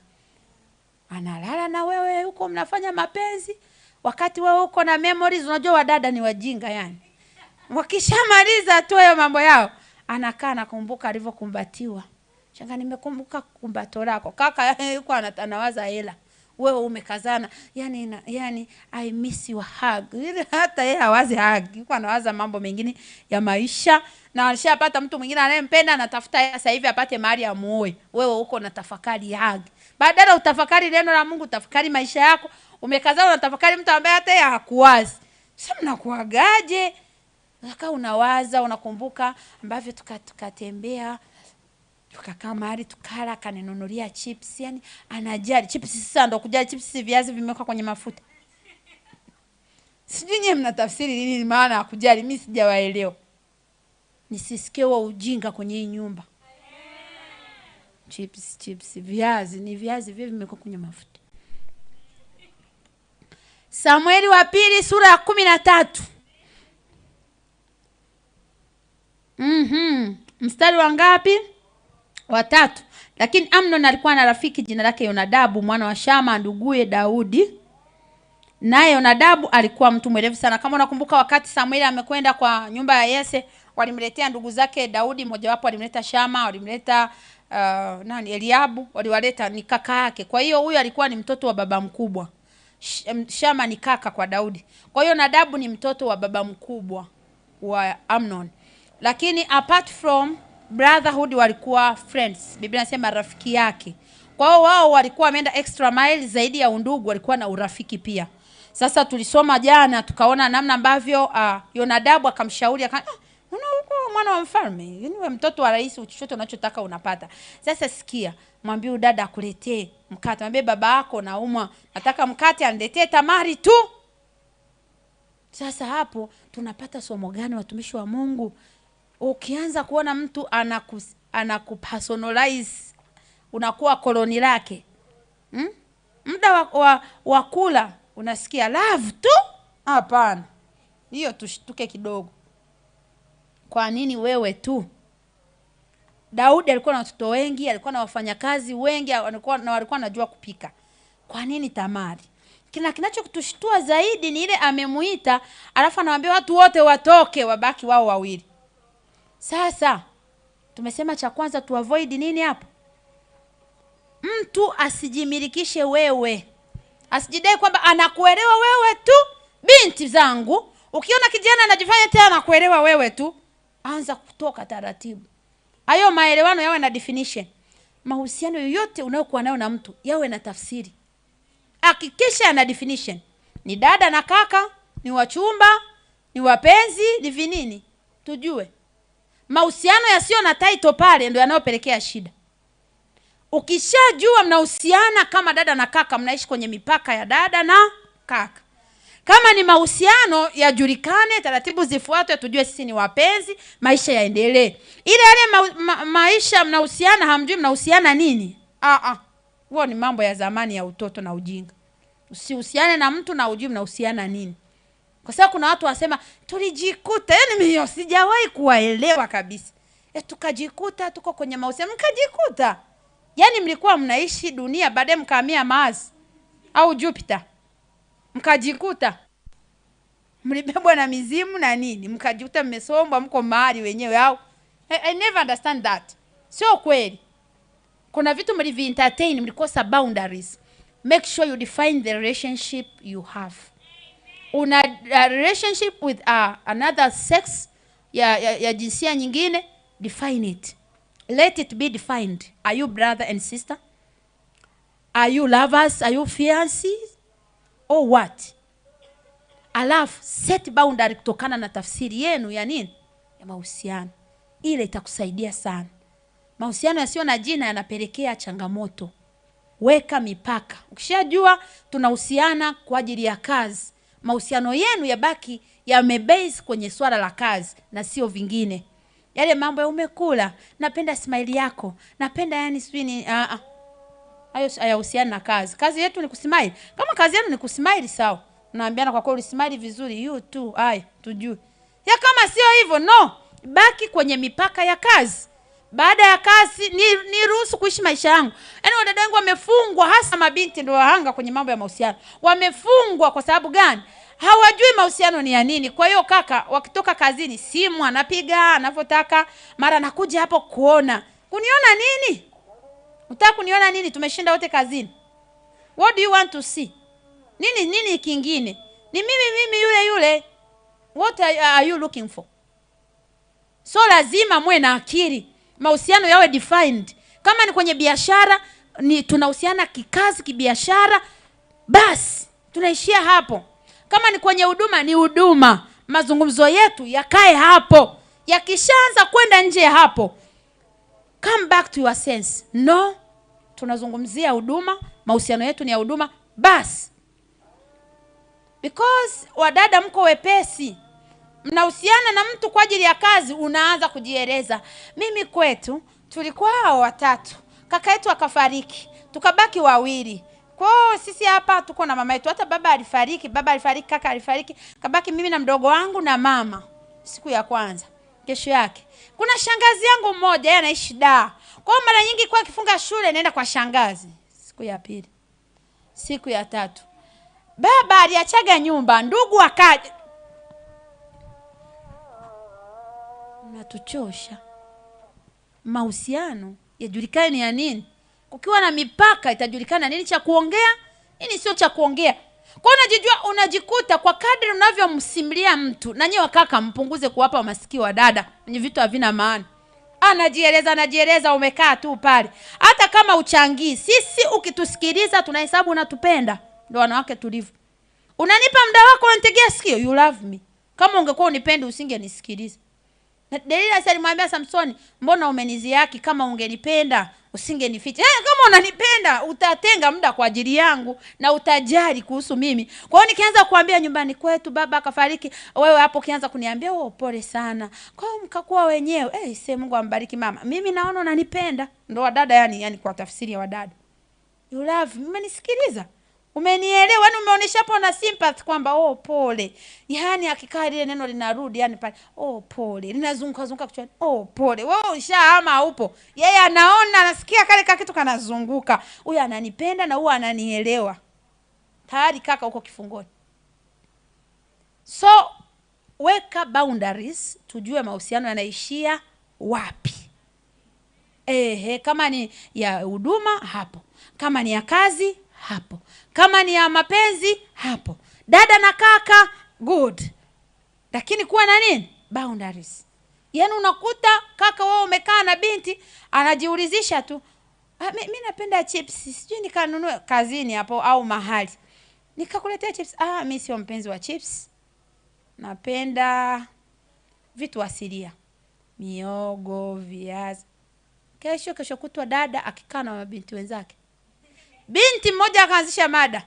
Analala na wewe huko mnafanya mapenzi. Wakati wewe uko na memories, unajua wadada ni wajinga yani. Wakishamaliza tu hayo mambo yao, anakaa nakumbuka alivyokumbatiwa. Shanga nimekumbuka kumbato lako. Kaka yuko anawaza hela. Wewe umekazana. Yani I miss your hug. Hata yeye hawazi hug. Yuko anawaza mambo mengine ya maisha. Na alishapata mtu mwingine anayempenda, anatafuta sasa hivi apate mahali amuoe. Wewe uko unatafakari hug. Badala utafakari neno la Mungu, utafakari maisha yako. Umekazana unatafakari mtu ambaye hata yeye hakuwazi. Sasa mnakuagaje? Unakaa unawaza, unakumbuka ambavyo tukatembea, tukakaa mahali tukala, kaninunulia chips. Yani anajali chips. Sasa ndo kujali chips, viazi vimewekwa kwenye mafuta. Sijui nyinyi mnatafsiri nini maana ya kujali, mimi sijawaelewa. Nisisikie wa ujinga kwenye hii nyumba. Chips, viazi, ni viazi vile vimewekwa kwenye mafuta. Samueli wa pili sura ya 13. Mstari wa ngapi? Wa 3. Lakini Amnon alikuwa na rafiki jina lake Yonadabu mwana wa Shama nduguye Daudi. Naye Yonadabu alikuwa mtu mwerevu sana. Kama unakumbuka wakati Samueli amekwenda kwa nyumba ya Yese, walimletea ndugu zake Daudi, mmoja wapo walimleta Shama, walimleta Eliabu, waliwaleta ni kaka yake. Kwa hiyo huyu alikuwa ni mtoto wa baba mkubwa. Shama ni kaka kwa Daudi. Kwa hiyo Nadabu ni mtoto wa baba mkubwa wa Amnon. Lakini apart from brotherhood walikuwa friends. Biblia inasema rafiki yake. Kwa hiyo wao walikuwa wameenda extra mile zaidi ya undugu, walikuwa na urafiki pia. Sasa tulisoma jana tukaona namna ambavyo Yonadabu akamshauri mwana wa mfalme, wewe mtoto wa rais, chochote unachotaka unapata. Sasa sikia, mwambie dada akuletee mkate. Mwambie baba yako naumwa, nataka mkate, aniletee Tamari tu. Sasa hapo tunapata somo gani watumishi wa Mungu? Ukianza kuona mtu anakupersonalize, unakuwa koloni lake. Muda wa kula unasikia love tu? Hapana. Hiyo tushtuke kidogo. Kwa nini wewe tu? Daudi alikuwa na watoto wengi, alikuwa na wafanyakazi wengi, walikuwa wanajua kupika. Kwa nini Tamari? Kinachokutushtua zaidi ni ile amemuita, alafu anawaambia watu wote watoke, wabaki wao wawili. Sasa tumesema cha kwanza tu avoid nini hapo? Mtu asijimilikishe wewe. Asijidai kwamba anakuelewa wewe tu. Binti zangu, ukiona kijana anajifanya tena anakuelewa wewe tu, anza kutoka taratibu. Hayo maelewano yawe na definition. Mahusiano yoyote unayokuwa nayo na mtu yawe na tafsiri. Hakikisha na definition. Ni dada na kaka, ni wachumba, ni wapenzi, ni vinini. Tujue. Mahusiano yasiyo na title pale ndio yanayopelekea shida. Ukishajua mnahusiana kama dada na kaka, mnaishi kwenye mipaka ya dada na kaka. Kama ni mahusiano yajulikane, taratibu zifuatwe, tujue sisi ni wapenzi, maisha yaendelee. Ile yale maisha mnahusiana hamjui mnahusiana nini? Huo ni mambo ya zamani ya utoto na ujinga. Usihusiane na mtu na ujui mnahusiana nini. Kwa sababu kuna watu wasema tulijikuta, yani mimi sijawahi kuwaelewa kabisa. Tukajikuta tuko kwenye mahusiano, mkajikuta. Yani mlikuwa mnaishi dunia baadaye mkahamia Mars au Jupiter. Mkajikuta mlibebwa na mizimu na nini, mkajikuta mmesombwa mko mahali wenyewe au I never understand that. Sio kweli. Kuna vitu mlivi entertain, mlikosa boundaries. Make sure you define the relationship you have. Una relationship with another sex ya jinsia nyingine, define it. Let it be defined. Are you brother and sister? Are you lovers? Are you fiancés? Or what? Alafu set boundary kutokana na tafsiri yenu ya nini? Ya mahusiano. Ile itakusaidia sana. Mahusiano yasiyo na jina yanapelekea changamoto. Weka mipaka. Ukishajua tunahusiana kwa ajili ya kazi, mahusiano yenu yabaki yamebase kwenye swala la kazi na sio vingine. Yale mambo ya umekula, napenda smile yako, napenda yani swini, hayo hayahusiani na kazi. Kazi yetu ni kusmile. Kama kazi yenu ni kusmile, sawa. Unaambiana kwa kweli smile vizuri, you too, tujue. Ya kama sio hivyo, no. Baki kwenye mipaka ya kazi. Baada ya kazi ni ruhusu kuishi maisha yangu. Yaani wadada wangu wamefungwa, hasa mabinti ndio wahanga kwenye mambo ya mahusiano. Wamefungwa kwa sababu gani? Hawajui mahusiano ni ya nini. Kwa hiyo kaka wakitoka kazini, simu anapiga anavyotaka, mara nakuja hapo kuona. Kuniona nini? Unataka kuniona nini? Tumeshinda wote kazini. What do you want to see? Nini kingine? Ni mimi yule. What are you looking for? So lazima muwe na akili. Mahusiano yawe defined. Kama ni kwenye biashara, ni tunahusiana kikazi, kibiashara, basi tunaishia hapo. Kama ni kwenye huduma, ni huduma. Mazungumzo yetu yakae hapo. Yakishaanza kwenda nje hapo, come back to your sense. No, tunazungumzia huduma, mahusiano yetu ni ya huduma, basi. Because wadada mko wepesi. Mnahusiana na mtu kwa ajili ya kazi, unaanza kujieleza. Mimi kwetu tulikuwa hao watatu. Kaka yetu akafariki, tukabaki wawili. Kwa sisi hapa tuko na mama yetu. Hata baba alifariki, kaka alifariki. Kabaki mimi na mdogo wangu na mama. Siku ya kwanza. Kesho yake kuna shangazi yangu mmoja, yeye anaishi Dar. Kwa mara nyingi kwa kifunga shule naenda kwa shangazi. Siku ya pili. Siku ya tatu, baba aliachaga nyumba, ndugu akaja. Natuchosha. Mahusiano yajulikane ni ya nini. Kukiwa na mipaka itajulikana nini cha kuongea, nini sio cha kuongea. Kwa unajijua, unajikuta kwa kadri unavyomsimulia mtu, na nyewe kaka mpunguze kuwapa masikio wa dada kwenye vitu havina maana. Anajieleza umekaa tu pale. Hata kama uchangii, sisi ukitusikiliza tunahesabu unatupenda. Ndio wanawake tulivyo. Unanipa muda wako, unanitegea sikio, you love me. Kama ungekuwa unipendi usingenisikiliza. Delila alimwambia Samsoni, mbona umeniziaki? Kama ungenipenda usingenificha. Kama unanipenda utatenga muda kwa ajili yangu na utajali kuhusu mimi. Kwa hiyo nikianza kuambia nyumbani kwetu baba akafariki, wewe hapo kianza kuniambia pole sana. Kwa hiyo mkakuwa wenyewe, Mungu ambariki mama. Mimi naona unanipenda. Ndio wadada yani kwa tafsiri ya wadada. You love me. Umenisikiliza? Umenielewa? Yaani umeonyesha hapo na sympathy kwamba pole. Yaani akikaa ile neno linarudi yani pale, pole. Linazunguka kichwani. Pole. Wewe ushahama upo. Yeye anaona, anasikia kale kitu kanazunguka. Huyu ananipenda na huyu ananielewa. Tayari kaka uko kifungoni. So weka boundaries, tujue mahusiano yanaishia wapi. Kama ni ya huduma hapo. Kama ni ya kazi hapo. Kama ni ya mapenzi hapo. Dada na kaka good. Lakini kuwa na nini? Boundaries. Yaani unakuta kaka wewe umekaa na binti anajiulizisha tu, mimi napenda chips, sijui nikanunue kazini hapo au mahali. Nikakuletea chips. Mimi sio mpenzi wa chips. Napenda vitu asilia. miogo, viazi. Kesho kutwa dada akikaa na mabinti wenzake, binti mmoja akaanzisha mada,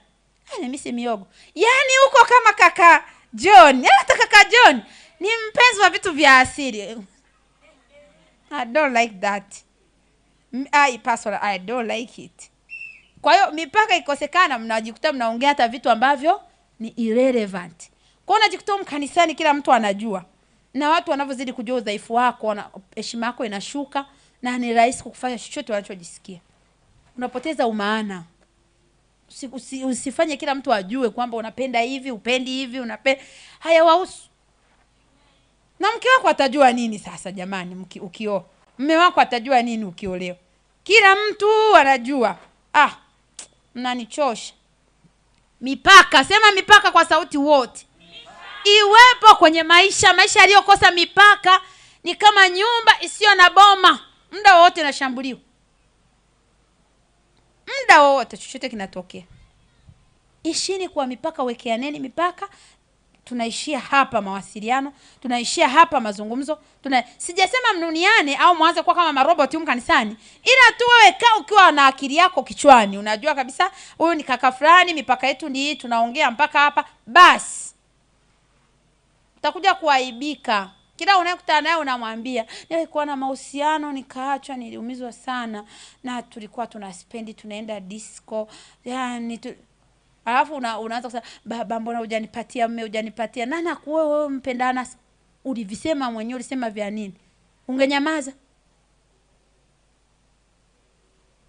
mimi si miogo. Yaani huko kama kaka John, hata kaka John ni mpenzi wa vitu vya asili. I don't like that. I don't like it. Kwa hiyo mipaka ikosekana, mnajikuta mnaongea hata vitu ambavyo ni irrelevant. Kwa hiyo unajikuta mkanisani kila mtu anajua. Na watu wanavyozidi kujua udhaifu wako, heshima yako inashuka na ni rahisi kukufanya chochote wanachojisikia. Unapoteza umaana. Usifanye kila mtu ajue kwamba unapenda hivi, upendi hivi, unapenda. Hayawahusu. Na mke wako atajua nini sasa jamani ukioa? Mume wako atajua nini ukiolewa? Kila mtu anajua. Mnanichosha. Mipaka, sema mipaka kwa sauti wote. Iwepo kwenye maisha yaliyokosa mipaka ni kama nyumba isiyo na boma. Muda wote inashambuliwa. Muda wote chochote kinatokea. Ishini kwa mipaka, wekeaneni mipaka. Tunaishia hapa mawasiliano, tunaishia hapa mazungumzo. Sijasema mnuniane au mwanze kuwa kama maroboti kanisani, ila tu wewe kaa ukiwa na akili yako kichwani. Unajua kabisa huyu ni kaka fulani, mipaka yetu ni hii, tunaongea mpaka hapa. Basi utakuja kuaibika. Kila unayekutana naye unamwambia, nilikuwa na mahusiano nikaachwa, niliumizwa sana na tulikuwa tunaspendi, tunaenda disco. Yaani alafu unaanza kusema, baba mbona hujanipatia, mume hujanipatia. Nani akuwe wewe mpendana? Ulivisema mwenyewe, ulisema vya nini? Ungenyamaza?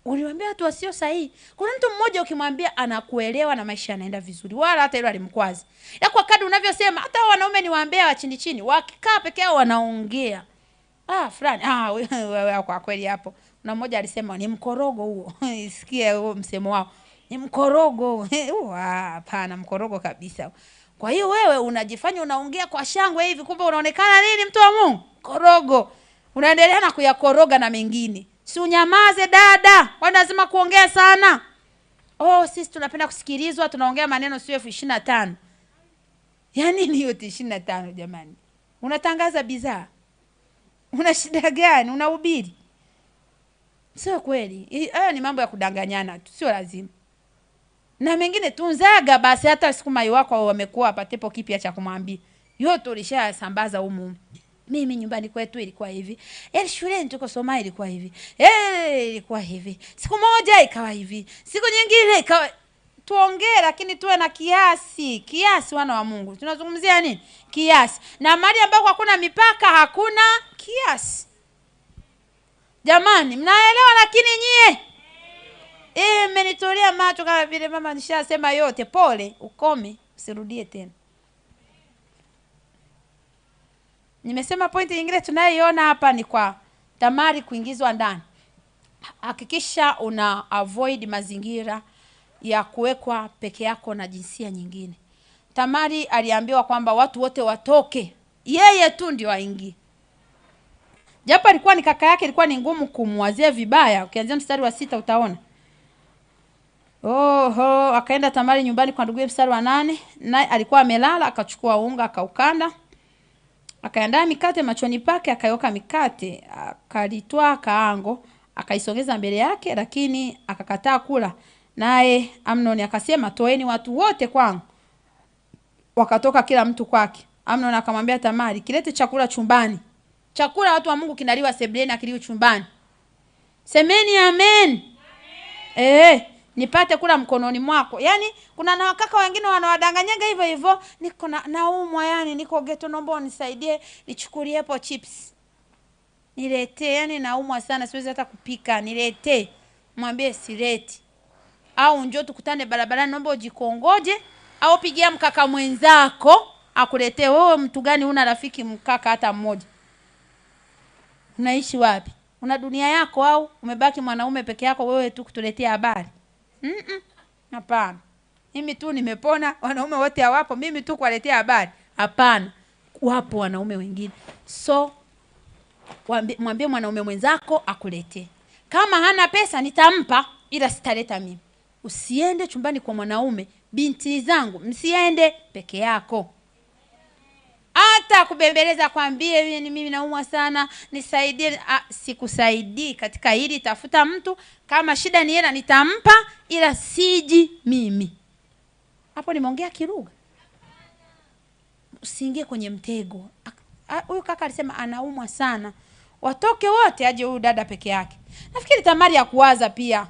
Uliwaambia watu wasio sahihi. Kuna mtu mmoja ukimwambia anakuelewa na maisha yanaenda vizuri, wala hata hilo alimkwazi. Ya kwa kadri unavyosema, hata wanaume ni waambia wa chini chini, wakikaa peke yao wanaongea. Fulani, wewe kwa kweli hapo. Na mmoja alisema ni mkorogo huo. Isikie huo msemo wao. Ni mkorogo. Hapana, mkorogo kabisa. Kwa hiyo wewe unajifanya unaongea kwa shangwe hivi, kumbe unaonekana nini mtu wa Mungu? Korogo. Unaendelea na kuyakoroga na mengine. Si unyamaze dada. Wanda lazima kuongea sana. Sisi tunapenda kusikilizwa, tunaongea maneno sio 25. Yaani ni yote 25 jamani. Unatangaza bidhaa. Una shida gani? Unahubiri. Sio kweli. Hayo ni mambo ya kudanganyana tu, sio lazima. Na mengine tunzaga basi, hata siku mai wako wamekuwa patepo kipya cha kumwambia. Yote ulishasambaza humu. Mimi nyumbani kwetu ilikuwa hivi. Shuleni tuko soma ilikuwa hivi. Ilikuwa hivi. Siku moja ikawa hivi. Siku nyingine ikawa. Tuongee lakini tuwe na kiasi. Kiasi wana wa Mungu. Tunazungumzia nini? Kiasi. Na mahali ambako hakuna mipaka hakuna kiasi. Jamani, mnaelewa lakini nyie? Mmenitolea macho kama vile mama nishasema yote. Pole, ukome, usirudie tena. Nimesema pointi nyingine tunayoiona hapa ni kwa Tamari kuingizwa ndani. Hakikisha una avoid mazingira ya kuwekwa peke yako na jinsia nyingine. Tamari aliambiwa kwamba watu wote watoke, yeye tu ndio aingie. Japo alikuwa ni kaka yake, ilikuwa ni ngumu kumwazia vibaya. Ukianzia mstari wa 6 utaona. Akaenda Tamari nyumbani kwa nduguye mstari wa 8, naye alikuwa amelala, akachukua unga akaukanda. Akaandaa mikate machoni pake, akayoka mikate, akalitwaa kaango, akaisogeza mbele yake, lakini akakataa kula. Naye Amnon akasema, toeni watu wote kwangu. Wakatoka kila mtu kwake. Amnon akamwambia Tamari, kilete chakula chumbani. Chakula watu wa Mungu kinaliwa sebuleni, akiliwa chumbani. Semeni amen. Nipate kula mkononi mwako. Yaani kuna na wakaka wengine wanawadanganyanga hivyo hivyo, niko naumwa, yani niko ghetto, naomba unisaidie nichukulie hapo chips. Niletee, yani naumwa sana siwezi hata kupika, niletee. Mwambie sileti. Au njoo tukutane barabarani, naomba ujikongoje, au pigia mkaka mwenzako akuletee. Wewe mtu gani una rafiki mkaka hata mmoja? Unaishi wapi? Una dunia yako au umebaki mwanaume peke yako wewe tu kutuletea habari? Hapana. Mimi tu nimepona, wanaume wote hawapo, mimi tu kuwaletea habari. Hapana. Wapo wanaume wengine. So mwambie mwanaume mwenzako akuletee. Kama hana pesa nitampa, ila sitaleta mimi. Usiende chumbani kwa mwanaume. Binti zangu, msiende peke yako. hata kubembeleza kwambie mimi naumwa sana nisaidie. Sikusaidii katika hili, tafuta mtu, kama shida ni hela nitampa, ila siji mimi. Hapo nimeongea kilugha. Usiingie kwenye mtego. Huyu kaka alisema anaumwa sana, watoke wote, aje huyu dada peke yake. Nafikiri tamari ya kuwaza pia.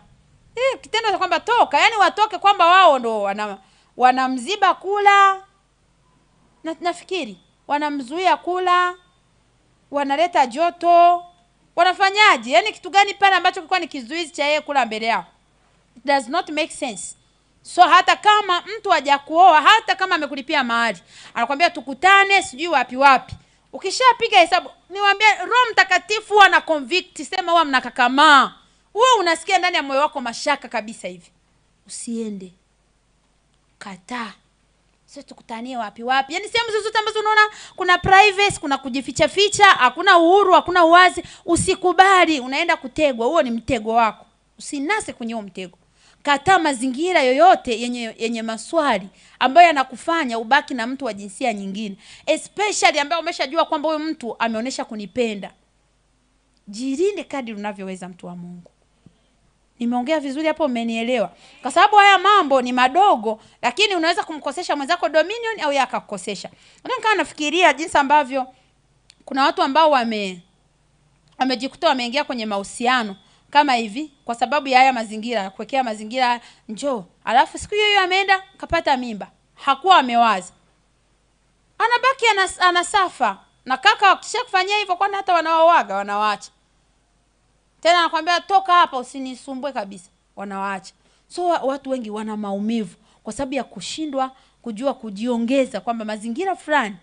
Kitendo cha kwamba toka, yani watoke, kwamba wao ndo wanamziba kula. Nafikiri wanamzuia kula, wanaleta joto, wanafanyaje? Yani kitu gani pale ambacho kilikuwa ni kizuizi cha yeye kula mbele yao? It does not make sense. So hata kama mtu hajakuoa, hata kama amekulipia mahali, anakuambia tukutane sijui wapi wapi, ukishapiga hesabu, niwaambie Roho Mtakatifu ana convict, sema huwa mnakakamaa. Wewe unasikia ndani ya moyo wako mashaka kabisa hivi, usiende. Kataa. Sio tukutanie wapi wapi. Yaani sehemu zozote ambazo unaona kuna privacy, kuna kujificha ficha, hakuna uhuru, hakuna uwazi, usikubali, unaenda kutegwa. Huo ni mtego wako. Usinase kwenye huo mtego. Kataa mazingira yoyote yenye maswali ambayo yanakufanya ubaki na mtu wa jinsia nyingine, especially ambaye umeshajua kwamba huyu mtu ameonyesha kunipenda. Jirinde kadri unavyoweza, mtu wa Mungu. Nimeongea vizuri hapo, umenielewa? Kwa sababu haya mambo ni madogo, lakini unaweza kumkosesha mwenzako dominion au yakakukosesha. Kama nafikiria jinsi ambavyo kuna watu ambao wamejikuta wameingia kwenye mahusiano kama hivi kwa sababu ya haya mazingira, kuwekea mazingira njoo. Alafu siku hiyo ameenda kapata mimba. Hakuwa amewaza. Anabaki anasafa. Na kaka wakishakufanyia hivyo, kwani hata wanaoaga wanawaacha. Tena anakuambia toka hapa usinisumbue kabisa, wanawaacha. So watu wengi wana maumivu kwa sababu ya kushindwa kujua kujiongeza, kwamba mazingira fulani,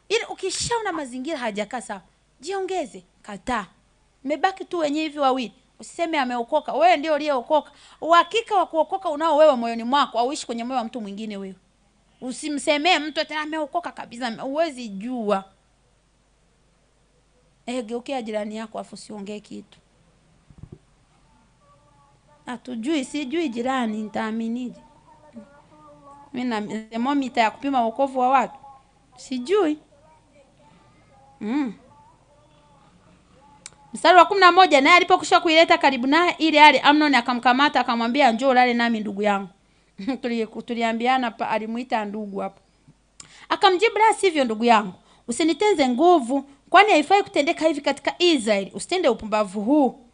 ili ukishaona mazingira hajakaa sawa, jiongeze. Kataa. Mmebaki tu wenyewe hivi wawili. Usiseme ameokoka, wewe ndio uliyeokoka. Uhakika wa kuokoka unao wewe moyoni mwako, au uishi kwenye moyo wa mtu mwingine wewe. Usimsemee mtu tena ameokoka kabisa, uwezi jua. Geukia jirani yako afu usiongee kitu. Hatujui, sijui jirani, nitaaminije? Mimi na thermometer ya kupima wokovu wa watu sijui. Mstari wa 11, naye alipokwisha kuileta karibu naye ile hali, Amnon akamkamata akamwambia, njoo lale nami ndugu yangu. Tuliambiana alimuita ndugu hapo. Akamjibu, la sivyo ndugu yangu, usinitenze nguvu, kwani haifai kutendeka hivi katika Israeli. Usitende upumbavu huu.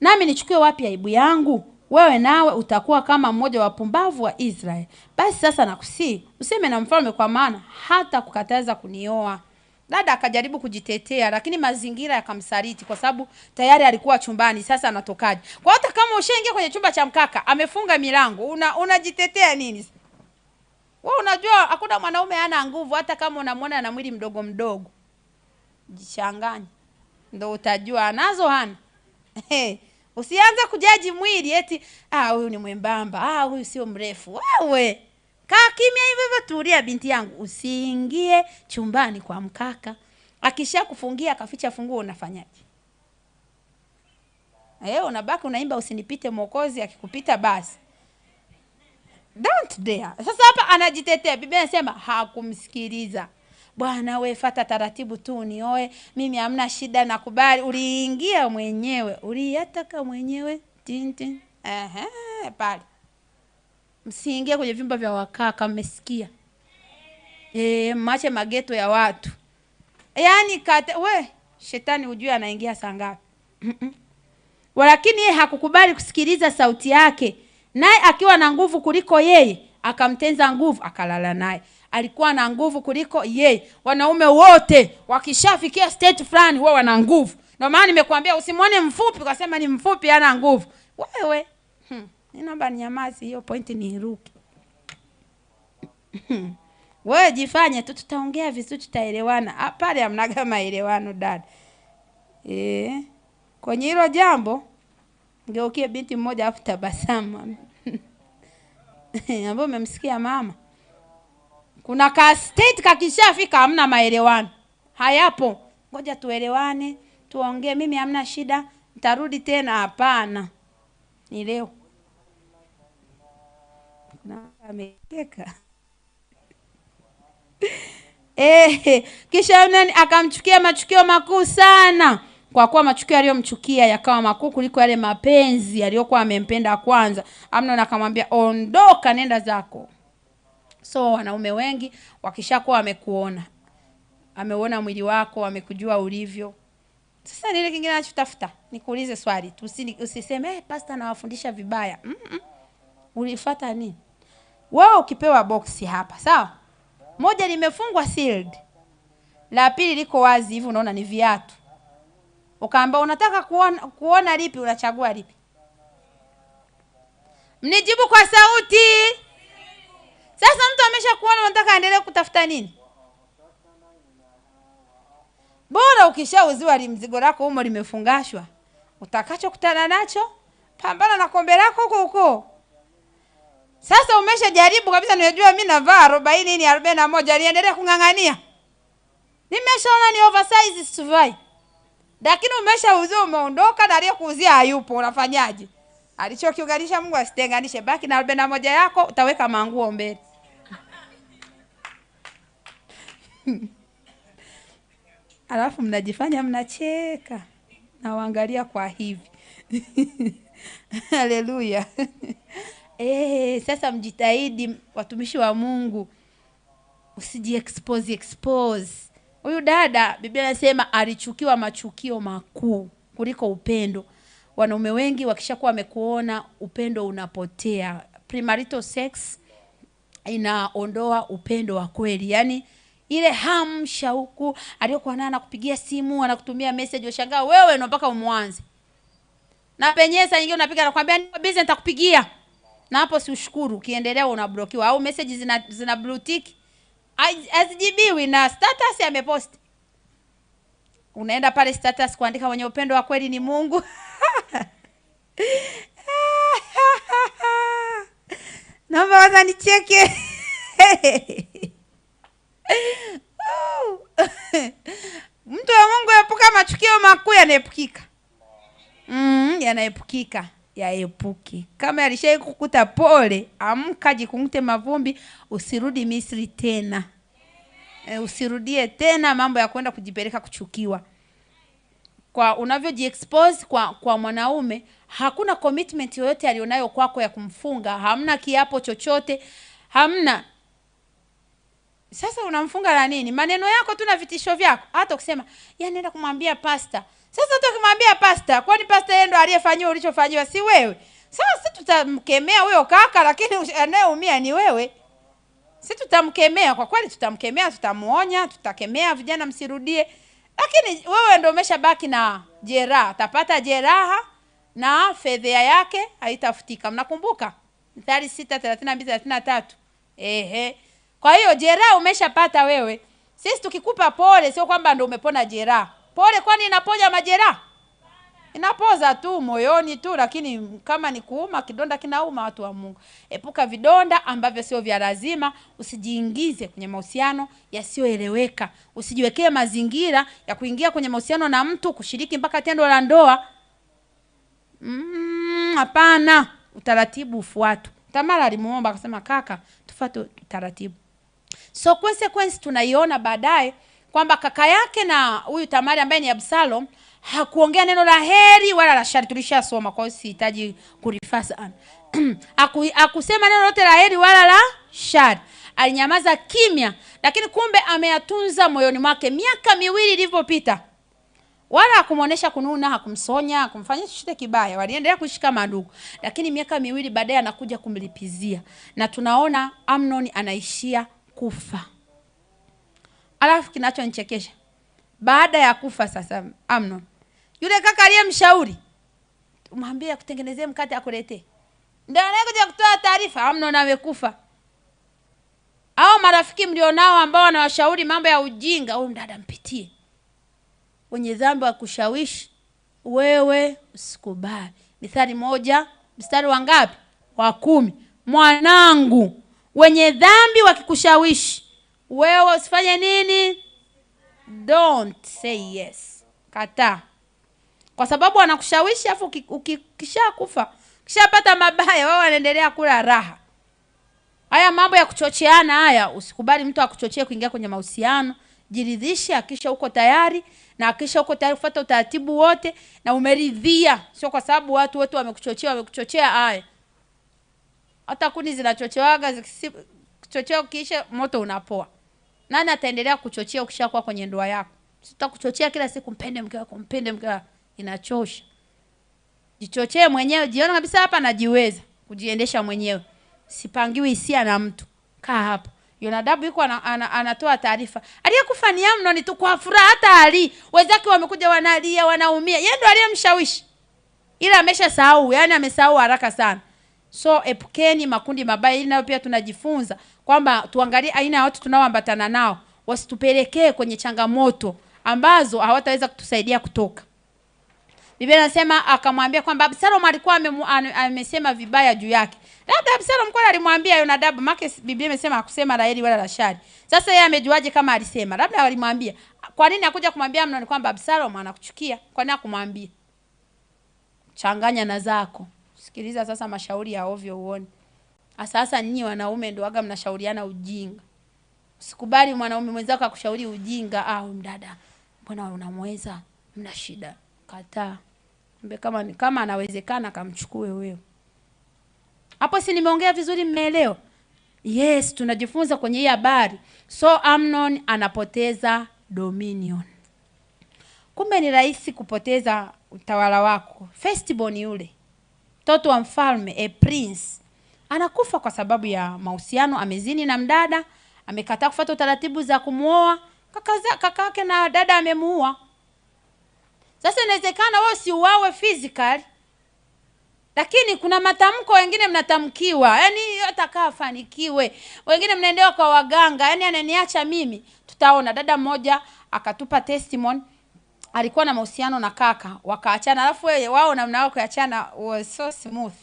Nami nichukue wapi aibu yangu? Wewe nawe utakuwa kama mmoja wa wapumbavu wa Israeli. Basi sasa nakusii, useme na mfalme, kwa maana hata kukataza kunioa. Dada akajaribu kujitetea, lakini mazingira yakamsaliti kwa sababu tayari alikuwa chumbani. Sasa anatokaje? Kwa hata kama ushaingia kwenye chumba cha mkaka, amefunga milango, unajitetea nini? Wewe unajua hakuna mwanaume hana nguvu, hata kama unamwona na mwili mdogo mdogo. Jichanganye. Ndio utajua anazo hana. Usianze kujaji mwili eti huyu ni mwembamba, huyu sio mrefu. Wewe kaa kimya hivyo, tulia binti yangu. Usiingie chumbani kwa mkaka. Akishakufungia akaficha funguo, unafanyaje? Unabaki unaimba usinipite Mwokozi, akikupita basi. Don't dare. Sasa hapa anajitetea. Biblia inasema hakumsikiliza. Bwana wewe fuata taratibu tu nioe, mimi hamna shida, nakubali. Uliingia mwenyewe, uliyataka mwenyewe. Tintin. Pale. Msiingie kwenye vyumba vya wakaka, mmesikia? Mache mageto ya watu. Yaani shetani ujue anaingia saa ngapi. Walakini yeye hakukubali kusikiliza sauti yake. Naye akiwa na nguvu kuliko yeye, akamtenza nguvu, akalala naye. Alikuwa na nguvu kuliko yeye. Wanaume wote wakishafikia state fulani wao wana nguvu. Ndio maana nimekuambia usimwone mfupi ukasema ni mfupi hana nguvu. Wewe ninaomba nyamazi, hiyo point ni iruke. Wewe jifanye tu, tutaongea vizuri, tutaelewana. Pale hamnaga maelewano dada. Kwenye hilo jambo ngeukie binti mmoja afu tabasamu. Ambapo umemsikia mama. Kuna ka state kakishafika hamna maelewano. Hayapo. Ngoja tuelewane, tuongee, mimi hamna shida, nitarudi tena. Hapana. Ni leo. Na amekeka. Kisha Amnoni akamchukia machukio makuu sana, kwa kuwa machukio aliyomchukia yakawa makuu kuliko yale mapenzi aliyokuwa amempenda kwanza. Amnoni akamwambia, ondoka, nenda zako. So wanaume wengi wakishakuwa wamekuona, ameona mwili wako, wamekujua ulivyo. Sasa nile kingine anachotafuta, nikuulize swali, usiseme pastor anawafundisha vibaya. Ulifuata nini? Wewe ukipewa boksi hapa, sawa? Moja limefungwa sealed, la pili liko wazi hivi, unaona ni viatu. Ukaamba unataka kuona lipi, unachagua lipi? Mnijibu kwa sauti. Sasa mtu amesha kuona, unataka aendelee kutafuta nini? Bora ukishauziwa mzigo lako humo limefungashwa, utakacho kutana nacho, pambana na kombe lako huko. Sasa umesha jaribu kabisa, nimejua mimi navaa 40 ni 41, niendelee kungangania? Nimeshaona ni oversize sivai. Lakini umeshauziwa, umeondoka, na aliyekuuzia hayupo, unafanyaje? Alichokiunganisha Mungu asitenganishe, baki na 41 yako, utaweka manguo mbele. Alafu mnajifanya mnacheka na waangalia kwa hivi. Haleluya. Sasa mjitahidi watumishi wa Mungu, expose. Huyu dada Biblia inasema alichukiwa machukio makuu kuliko upendo. Wanaume wengi wakishakuwa wamekuona, upendo unapotea. Premarital sex inaondoa upendo wa kweli. Yaani ile hamu, shauku aliyokuwa nayo, anakupigia simu, anakutumia message, ushangaa wewe ndio mpaka umwanze. Na penyesa nyingine unapiga, anakuambia niko busy, nitakupigia. Na hapo si ushukuru, ukiendelea unablokiwa, au message zina blue tick, hazijibiwi, na status amepost. Unaenda pale status kuandika mwenye upendo wa kweli ni Mungu. Naomba waza nicheke. Mtu wa Mungu, epuka machukio makuu, yanaepukika. Yanaepukika, yaepuki. Kama alishai kukuta, pole, amka, jikungute mavumbi, usirudi Misri tena. Usirudie tena mambo ya kwenda kujipeleka kuchukiwa. Kwa unavyojiexpose kwa mwanaume, hakuna commitment yoyote alionayo kwako ya kumfunga, hamna kiapo chochote, hamna. Sasa unamfunga la nini? Maneno yako tu na vitisho vyako. Hata ukisema, nenda kumwambia pastor. Sasa tukimwambia pastor, kwani pastor yeye ndo aliyefanywa ulichofanywa, si wewe? Sasa tutamkemea huyo kaka, lakini anayeumia ni wewe. Sisi tutamkemea, kwa kweli tutamkemea, tutamuonya, tutakemea, vijana msirudie. Lakini wewe ndio umeshabaki na jeraha. Atapata jeraha na fedhea yake haitafutika. Mnakumbuka? Mithali 6:32-33. Kwa hiyo jeraha umeshapata wewe. Sisi tukikupa pole, sio kwamba ndio umepona jeraha. Pole kwani inaponya majeraha? Inapoza tu moyoni tu, lakini kama ni kuuma, kidonda kinauma. Watu wa Mungu, epuka vidonda ambavyo sio vya lazima. Usijiingize kwenye mahusiano yasiyoeleweka. Usijiwekee mazingira ya kuingia kwenye mahusiano na mtu, kushiriki mpaka tendo la ndoa. Hapana, utaratibu ufuatwe. Tamara alimuomba akasema, kaka, tufuate utaratibu. So consequence tunaiona baadaye kwamba kaka yake na huyu Tamari ambaye ni Absalom hakuongea neno la heri wala la shari. Tulishasoma, kwa hiyo sihitaji kurifasa. Hakusema neno lote la heri wala la shari. Alinyamaza kimya, lakini kumbe ameyatunza moyoni mwake. Miaka 2 ilipopita, wala hakumuonesha kununa, hakumsonya, hakumfanyia chochote kibaya. Waliendelea kuishi kama ndugu. Lakini miaka 2 baadaye anakuja kumlipizia. Na tunaona Amnon anaishia kufa. Alafu kinachonichekesha, baada ya kufa sasa Amnon, yule kaka aliyemshauri tumwambie kutengenezea mkate akuletee, ndio anakuja kutoa taarifa Amnon amekufa. Au marafiki mlionao ambao wanawashauri mambo ya ujinga, huyu dada mpitie, wenye dhambi wa kushawishi, wewe usikubali. Mithali 1 mstari wa ngapi? Wa 10. Mwanangu, wenye dhambi wakikushawishi, wewe usifanye nini? Don't say yes. Kataa. Kwa sababu anakushawishi, afu ukishakufa, kishapata mabaya, wewe unaendelea kula raha. Haya mambo ya kuchocheana haya, usikubali mtu akuchochee kuingia kwenye mahusiano. Jiridhishe, hakisha uko tayari, na hakisha uko tayari kufuata utaratibu wote na umeridhia. Sio kwa sababu watu wote wamekuchochea haya. Hata kuni zinachochewaga, kuchochea kisha moto unapoa. Nani ataendelea kuchochea ukishakuwa kwenye ndoa yako? Sitakuchochea kila siku mpende mke wako, inachosha. Jichochee mwenyewe, jiona kabisa hapa najiweza kujiendesha mwenyewe. Sipangiwi hisia na mtu. Kaa hapa. Yonadabu yuko anatoa taarifa. Aliyekufa ni Amnoni tu kwa furaha, hata Ali wenzake wamekuja wanalia, wanaumia. Yeye ndo aliyemshawishi. Ila ameshasahau, yani amesahau haraka sana. So epukeni makundi mabaya, ili nayo pia tunajifunza kwamba tuangalie aina ya watu tunaoambatana nao, wasitupelekee kwenye changamoto ambazo hawataweza kutusaidia kutoka. Biblia inasema akamwambia kwamba Absalom alikuwa amesema vibaya juu yake. Labda Absalom kwa alimwambia Yonadabu, maana Biblia imesema hakusema la heri wala la shari. Sasa yeye amejuaje kama alisema? Labda alimwambia. Kwa nini akuja kumwambia Amnoni kwamba Absalom anakuchukia? Kwa nini akumwambia? Changanya na zako. Sikiliza sasa mashauri ya ovyo uone. Sasa nyinyi wanaume ndio waga mnashauriana ujinga. Usikubali mwanaume mwenzako akushauri ujinga. Mdada, mbona unamweza? Mna shida. Kataa. Mbe kama anawezekana kamchukue wewe. Hapo si nimeongea vizuri, mmeelewa? Yes, tunajifunza kwenye hii habari. So Amnon anapoteza dominion. Kumbe ni rahisi kupoteza utawala wako. Firstborn yule, mtoto wa mfalme, a prince, anakufa kwa sababu ya mahusiano. Amezini na mdada, amekataa kufuata utaratibu za kumuoa, kakake na dada amemuua. Sasa inawezekana wewe si uawe physically, lakini kuna matamko wengine mnatamkiwa, yani atakaa afanikiwe. Wengine mnaendewa kwa waganga, yani ananiacha mimi. Tutaona dada mmoja akatupa testimony, alikuwa na mahusiano na kaka, wakaachana. Alafu wao namna wao kuachana was so smooth.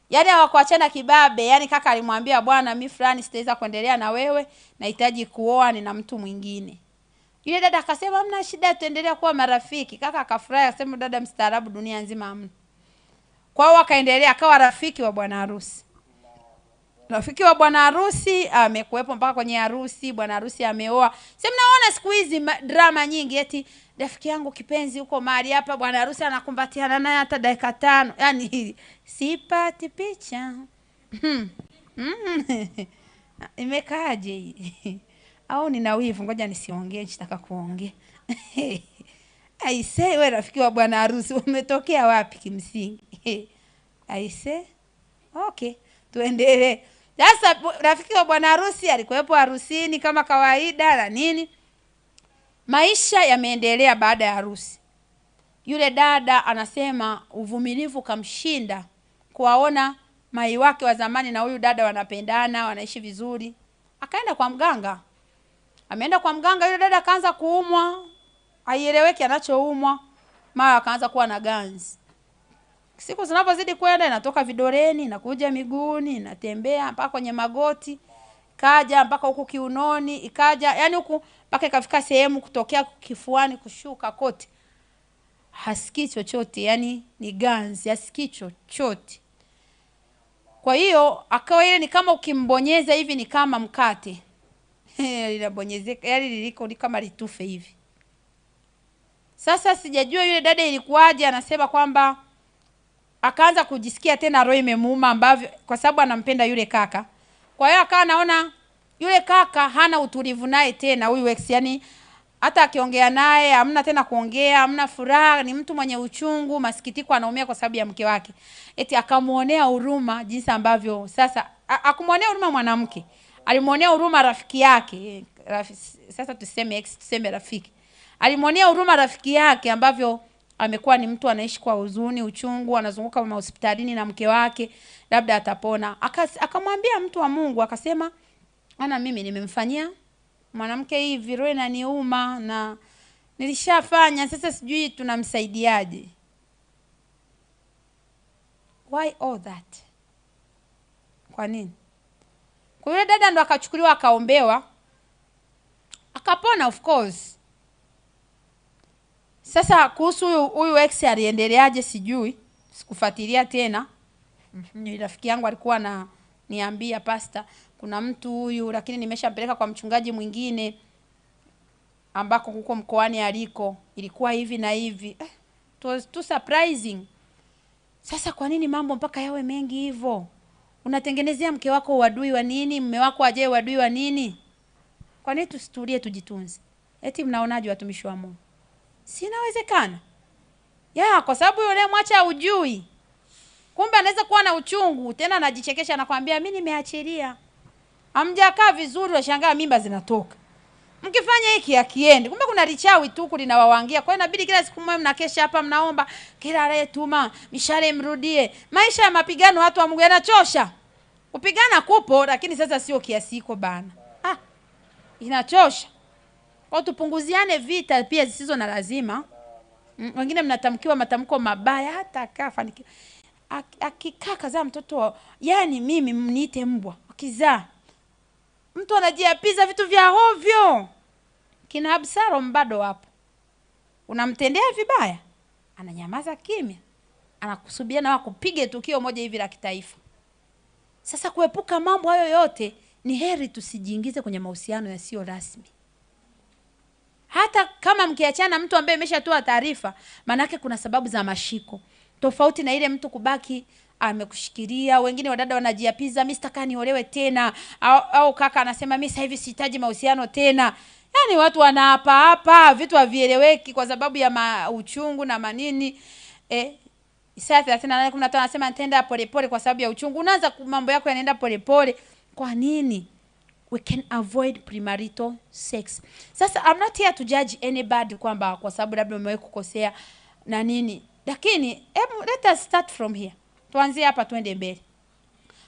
Yani hawakuachana kibabe. Yani kaka alimwambia, bwana mimi fulani sitaweza kuendelea na wewe, nahitaji kuoa, nina mtu mwingine. Yule dada akasema hamna shida, tuendelea kuwa marafiki. Kaka akafurahi, akasema dada mstaarabu dunia nzima hamna. Kwao wakaendelea, akawa rafiki wa bwana harusi. Rafiki wa bwana harusi amekuepo mpaka kwenye harusi, bwana harusi ameoa. Sasa mnaona siku hizi drama nyingi, eti rafiki yangu kipenzi huko mahali hapa, bwana harusi anakumbatiana naye hata dakika 5. Yani sipati picha. Imekaaje hii? Au nina wivu, ngoja nisiongee, nitaka kuongea. Aise, wewe rafiki wa bwana harusi umetokea wapi kimsingi? Aise. Okay, tuendelee. Sasa rafiki wa bwana harusi alikuwepo harusini kama kawaida na nini. Maisha yameendelea baada ya harusi. Yule dada anasema uvumilivu kamshinda kuwaona mai wake wa zamani na huyu dada wanapendana, wanaishi vizuri. Akaenda kwa mganga. Ameenda kwa mganga, yule dada akaanza kuumwa. Haieleweki anachoumwa. Mara akaanza kuwa na ganzi. Siku zinapozidi kwenda inatoka vidoreni, inakuja miguuni, inatembea mpaka kwenye magoti, kaja mpaka huku kiunoni, ikaja yani huku mpaka ikafika sehemu kutokea kifuani kushuka kote. Hasikii chochote, yani ni ganzi, hasikii chochote. Kwa hiyo akawa ile ni kama ukimbonyeza hivi ni kama mkate. Linabonyezeka, yani liliko ni kama litufe hivi. Sasa sijajua yule dada ilikuwaje, anasema kwamba akaanza kujisikia tena roho imemuuma, ambavyo kwa sababu anampenda yule kaka. Kwa hiyo akawa anaona yule kaka hana utulivu naye tena, huyu ex, yani hata akiongea naye hamna tena kuongea, hamna furaha, ni mtu mwenye uchungu, masikitiko, anaumia kwa sababu ya mke wake. Eti akamuonea huruma jinsi ambavyo sasa akumuonea huruma mwanamke. Alimuonea huruma rafiki yake. Sasa tuseme ex, tuseme rafiki. Alimuonea huruma rafiki yake ambavyo amekuwa ni mtu anaishi kwa huzuni, uchungu, anazunguka kama hospitalini na mke wake, labda atapona. Akamwambia mtu wa Mungu, akasema, "Ana mimi nimemfanyia mwanamke hivi, roho inaniuma na nilishafanya, sasa sijui tunamsaidiaje." Why all that? Kwa nini? Kwa yule dada ndo akachukuliwa akaombewa, akapona of course. Sasa kuhusu huyu ex aliendeleaje sijui, sikufuatilia tena. Ni rafiki yangu alikuwa na niambia, pastor, kuna mtu huyu, lakini nimeshampeleka kwa mchungaji mwingine ambako huko mkoani aliko ilikuwa hivi na hivi. It was too surprising. Sasa kwa nini mambo mpaka yawe mengi hivyo? Unatengenezea mke wako uadui wa nini? Mume wako aje uadui wa nini? Kwa nini tusitulie tujitunze? Eti mnaonaje watumishi wa Mungu? Si inawezekana. Kwa sababu yule mwacha ujui. Kumbe anaweza kuwa na uchungu, tena anajichekesha anakuambia mimi nimeachilia. Hamjakaa vizuri, washangaa mimba zinatoka. Mkifanya hiki akiende. Kumbe kuna lichawi tu kulinawawangia. Kwa hiyo inabidi kila siku mwe mnakesha hapa mnaomba kila anayetuma mishale mrudie. Maisha ya mapigano watu wa Mungu yanachosha. Kupigana kupo, lakini sasa sio kiasi hiko bana. Inachosha. Kwa tupunguziane vita pia zisizo na lazima. Wengine mnatamkiwa matamko mabaya hata akafanikiwa. Akikaa kazaa mtoto, yani mimi mniite mbwa. Akizaa mtu anajiapiza vitu vya hovyo. Kina Absalom bado hapo. Unamtendea vibaya, ananyamaza kimya. Anakusubia na wakupige tukio moja hivi la kitaifa. Sasa kuepuka mambo hayo yote, ni heri tusijiingize kwenye mahusiano yasiyo rasmi. Hata kama mkiachana mtu ambaye ameshatoa taarifa, manake kuna sababu za mashiko. Tofauti na ile mtu kubaki amekushikilia. Wengine wadada wanajiapiza mimi sitaka niolewe tena, au kaka anasema mimi sasa hivi sihitaji mahusiano tena. Yani watu wanaapa hapa vitu havieleweki kwa sababu ya uchungu na manini. Isaya 38:15 anasema nitenda polepole kwa sababu ya uchungu. Unaanza mambo yako yanaenda polepole. Kwa nini? We can avoid premarital sex. Sasa I'm not here to judge anybody kwamba kwa sababu labda umewahi kukosea na nini. Lakini let us start from here. Tuanzie hapa tuende mbele.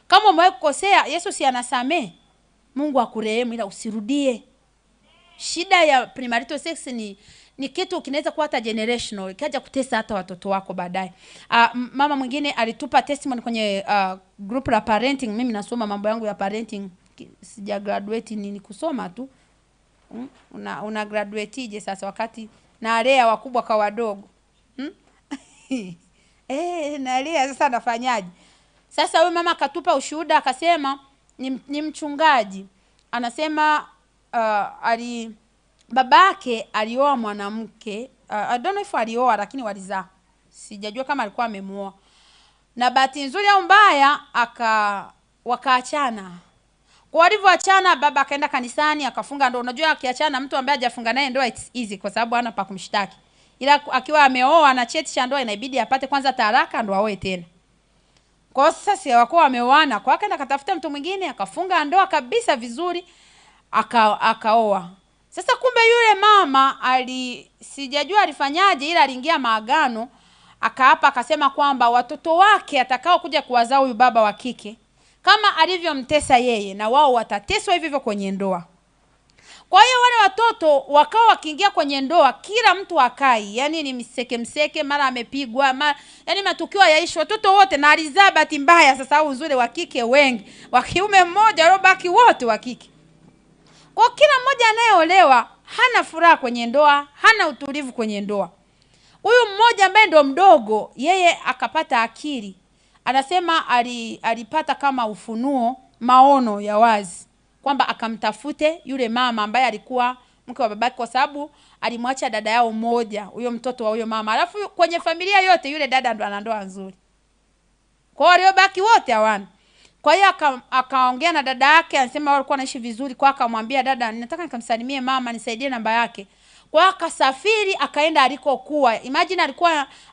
Kama umewahi kukosea, Yesu si anasamehe. Mungu akurehemu ila usirudie. Shida ya premarital sex ni kitu kinaweza kuwa hata generational, ikaja kutesa hata watoto wako baadaye. Mama mwingine alitupa testimony kwenye group la parenting. Mimi nasoma mambo yangu ya parenting, sija graduate ni kusoma tu. Una graduateje sasa wakati nalea wakubwa kwa wadogo? Nalea sasa nafanyaje? Sasa huyu mama akatupa ushuhuda akasema ni mchungaji. Anasema babake alioa mwanamke, I don't know if alioa lakini walizaa. Sijajua kama alikuwa amemuoa. Na bahati nzuri au mbaya wakaachana. Kwa walivyoachana baba akaenda kanisani akafunga ndoa. Unajua akiachana mtu ambaye hajafunga naye ndoa it's easy kwa sababu hana pa kumshtaki. Ila akiwa ameoa na cheti cha ndoa inabidi apate kwanza talaka ndo aoe tena. Kwa sasa wakuwa wameoana, kwa akaenda akatafuta mtu mwingine akafunga ndoa kabisa vizuri akaoa. Sasa kumbe yule mama sijajua alifanyaje ila aliingia maagano akaapa akasema kwamba watoto wake atakao kuja kuwazaa huyu baba wa kike kama alivyomtesa yeye na wao watateswa hivyo kwenye ndoa. Kwa hiyo wale watoto wakao wakiingia kwenye ndoa kila mtu akai, yani ni mseke mara amepigwa, yani matukio yaishi watoto wote na alizaa bahati mbaya sasa au uzuri wa kike wengi, wa kiume mmoja alobaki wote wa kike. Kwa kila mmoja anayeolewa hana furaha kwenye ndoa, hana utulivu kwenye ndoa. Huyu mmoja ambaye ndo mdogo yeye akapata akili. Anasema alipata kama ufunuo, maono ya wazi kwamba akamtafute yule mama ambaye alikuwa mke wa babake kwa sababu alimwacha dada yao mmoja, huyo mtoto wa huyo mama. Alafu kwenye familia yote yule dada ndo ana ndoa nzuri. Kwa hiyo waliobaki wote hawana. Kwa hiyo akaongea na dada yake, anasema walikuwa wanaishi vizuri, kwa akamwambia dada nataka nikamsalimie mama nisaidie namba yake. Kwa akasafiri akaenda alikokuwa. Imagine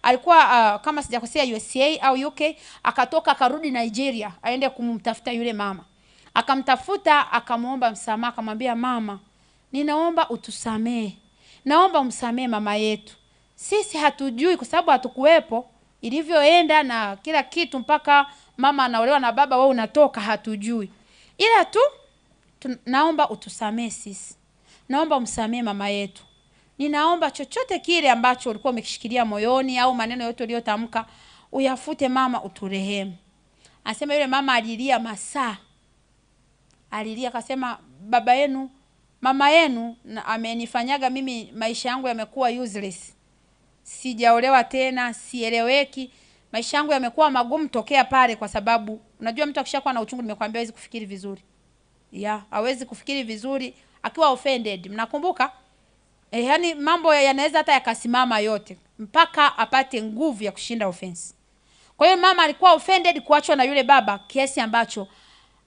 alikuwa kama sijakosea USA au UK, akatoka akarudi Nigeria aende kumtafuta yule mama. Akamtafuta akamuomba msamaha akamwambia mama ninaomba utusamee. Naomba umsamee mama yetu. Sisi hatujui kwa sababu hatukuwepo ilivyoenda na kila kitu mpaka mama anaolewa na baba wewe unatoka hatujui. Ila tu naomba utusamee sisi. Naomba umsamee mama yetu. Ninaomba chochote kile ambacho ulikuwa umekishikilia moyoni au maneno yote uliyotamka uyafute mama uturehemu. Anasema yule mama alilia masaa. Alilia akasema mama yenu amenifanyaga mimi maisha yangu yamekuwa useless. Sijaolewa tena, sieleweki. Maisha yangu yamekuwa magumu tokea pale kwa sababu unajua mtu akishakuwa na uchungu nimekuambia hawezi kufikiri vizuri. hawezi kufikiri vizuri akiwa offended. Mnakumbuka? Yani mambo yanaweza hata yakasimama yote mpaka apate nguvu ya kushinda offense. Kwa hiyo mama alikuwa offended kuachwa na yule baba kiasi ambacho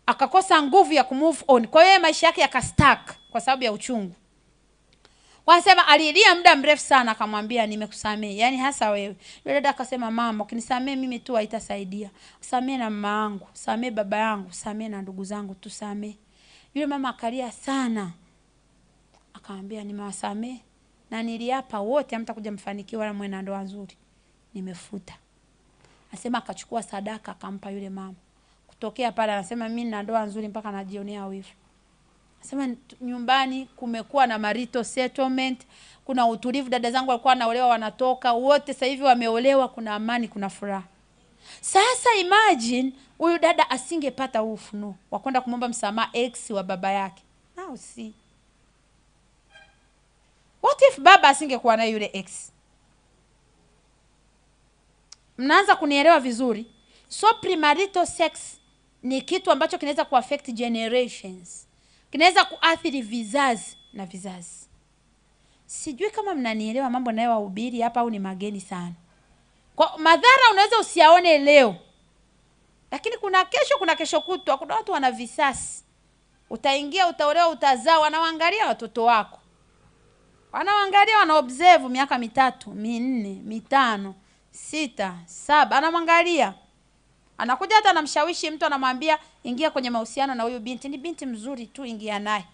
akakosa nguvu ya kumove on. Kwa hiyo maisha yake yakastuck kwa sababu ya uchungu. Wanasema alilia muda mrefu sana, akamwambia nimekusamehe, yani hasa wewe. Yule dada akasema mama, ukinisamehe mimi tu haitasaidia. Usamehe na mama yangu, usamehe baba yangu, usamehe na ndugu zangu, tusamehe. Yule mama akalia sana. Akamwambia nimewasamehe na niliapa wote hamtakuja mfanikiwa wala mwe na ndoa nzuri. Nimefuta. Anasema akachukua sadaka akampa yule mama. Kutokea pale anasema mimi nina ndoa nzuri mpaka najionea wivu. Anasema nyumbani kumekuwa na marital settlement, kuna utulivu, dada zangu walikuwa wanaolewa wanatoka, wote sasa hivi wameolewa, kuna amani, kuna furaha. Sasa imagine huyu dada asingepata ufunuo wa kwenda kumomba msamaha ex wa baba yake. Now see. What if baba asingekuwa na yule ex? Mnaanza kunielewa vizuri? So premarital sex ni kitu ambacho kinaweza kuaffect generations. Kinaweza kuathiri vizazi na vizazi. Sijui kama mnanielewa mambo nayo wahubiri hapa au ni mageni sana. Kwa madhara unaweza usiaone leo. Lakini kuna kesho kutwa, kuna watu wana visasi. Utaingia, utaolewa, utazaa, wanaangalia watoto wako. Wanaangalia, wana observe miaka 3, 4, 5, 6, 7, anamwangalia. Anakuja hata anamshawishi mtu, anamwambia ingia kwenye mahusiano na huyu binti, ni binti mzuri tu, ingia naye.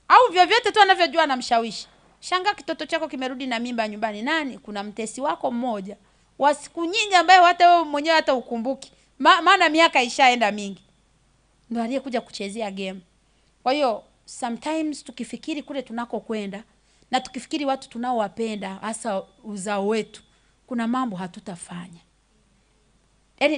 Au vyovyote tu anavyojua anamshawishi. Shangaa kitoto chako kimerudi na mimba nyumbani. Nani? Kuna mtesi wako mmoja wa siku nyingi ambaye hata wewe mwenyewe hata ukumbuki. Maana miaka ishaenda mingi. Ndio aliyekuja kuchezea game. Kwa hiyo sometimes tukifikiri kule tunako kwenda na tukifikiri watu tunaowapenda hasa uzao wetu, kuna mambo hatutafanya.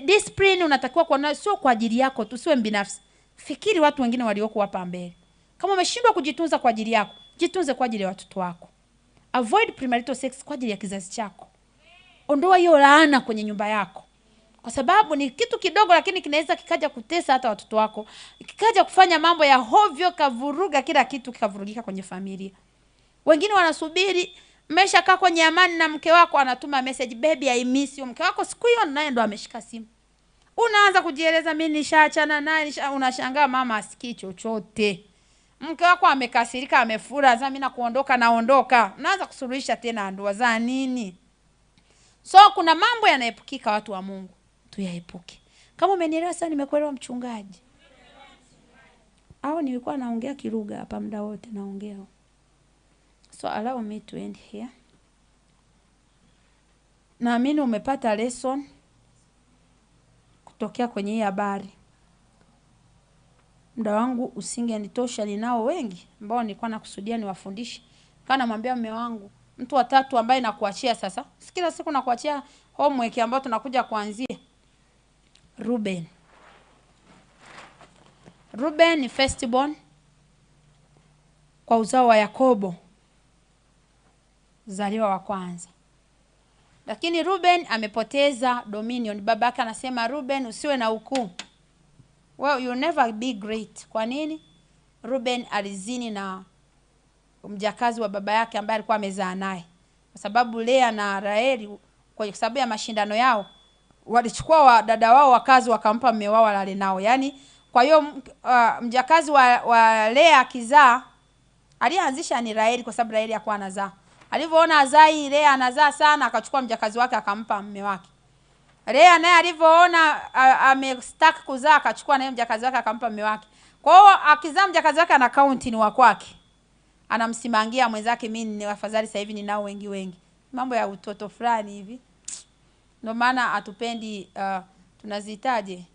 Discipline unatakiwa kwa nayo sio kwa ajili yako tu, sio binafsi. Fikiri watu wengine walioko hapa mbele. Kama umeshindwa kujitunza kwa ajili yako, jitunze kwa ajili ya watoto wako. Avoid premarital sex kwa ajili ya kizazi chako. Ondoa hiyo laana kwenye nyumba yako. Kwa sababu ni kitu kidogo lakini kinaweza kikaja kutesa hata watoto wako. Kikaja kufanya mambo ya hovyo, kavuruga kila kitu, kikavurugika kwenye familia. Wengine wanasubiri mmeshakaa kwenye amani na mke wako anatuma message, baby I miss you. Mke wako siku hiyo naye ndo ameshika simu. Unaanza kujieleza mimi nishaachana naye, unashangaa mama asikii chochote. Mke wako amekasirika, amefura, sasa mimi nakuondoka, naondoka. Unaanza kusuluhisha tena ndoa za nini? So kuna mambo yanaepukika, watu wa Mungu tuyaepuke. Kama umenielewa sasa, nimekuelewa mchungaji? Au nilikuwa naongea kilugha hapa muda wote naongea. So allow me to end here. Naamini umepata lesson kutokea kwenye hii habari. Muda wangu usingenitosha, ninao wengi ambao nilikuwa nakusudia niwafundishe. Kana namwambia mume wangu, mtu wa 3 ambaye nakuachia sasa. Kila siku nakuachia homework ambayo tunakuja kuanzia. Ruben ni firstborn kwa uzao wa Yakobo, zaliwa wa kwanza. Lakini Ruben amepoteza dominion. Babake anasema Ruben usiwe na ukuu. Well, you'll never be great. Kwa nini? Ruben alizini na mjakazi wa baba yake ambaye alikuwa amezaa naye. Kwa sababu Lea na Raheli kwa sababu ya mashindano yao walichukua dada wao wakazi wakampa mume wao alale nao. Yaani kwa hiyo mjakazi wa Lea akizaa alianzisha ni Raheli kwa sababu Raheli hakuwa anazaa. Alivyoona azai Lea anazaa sana, akachukua mjakazi wake akampa mume wake. Lea naye alivyoona amestaka kuzaa, akachukua naye mjakazi wake akampa mume wake. Kwa hiyo akizaa mjakazi wake ana count ni wa kwake. Anamsimangia mwenzake, mimi ni afadhali sasa hivi ninao wengi. Mambo ya utoto fulani hivi. Ndio maana atupendi tunazitaje?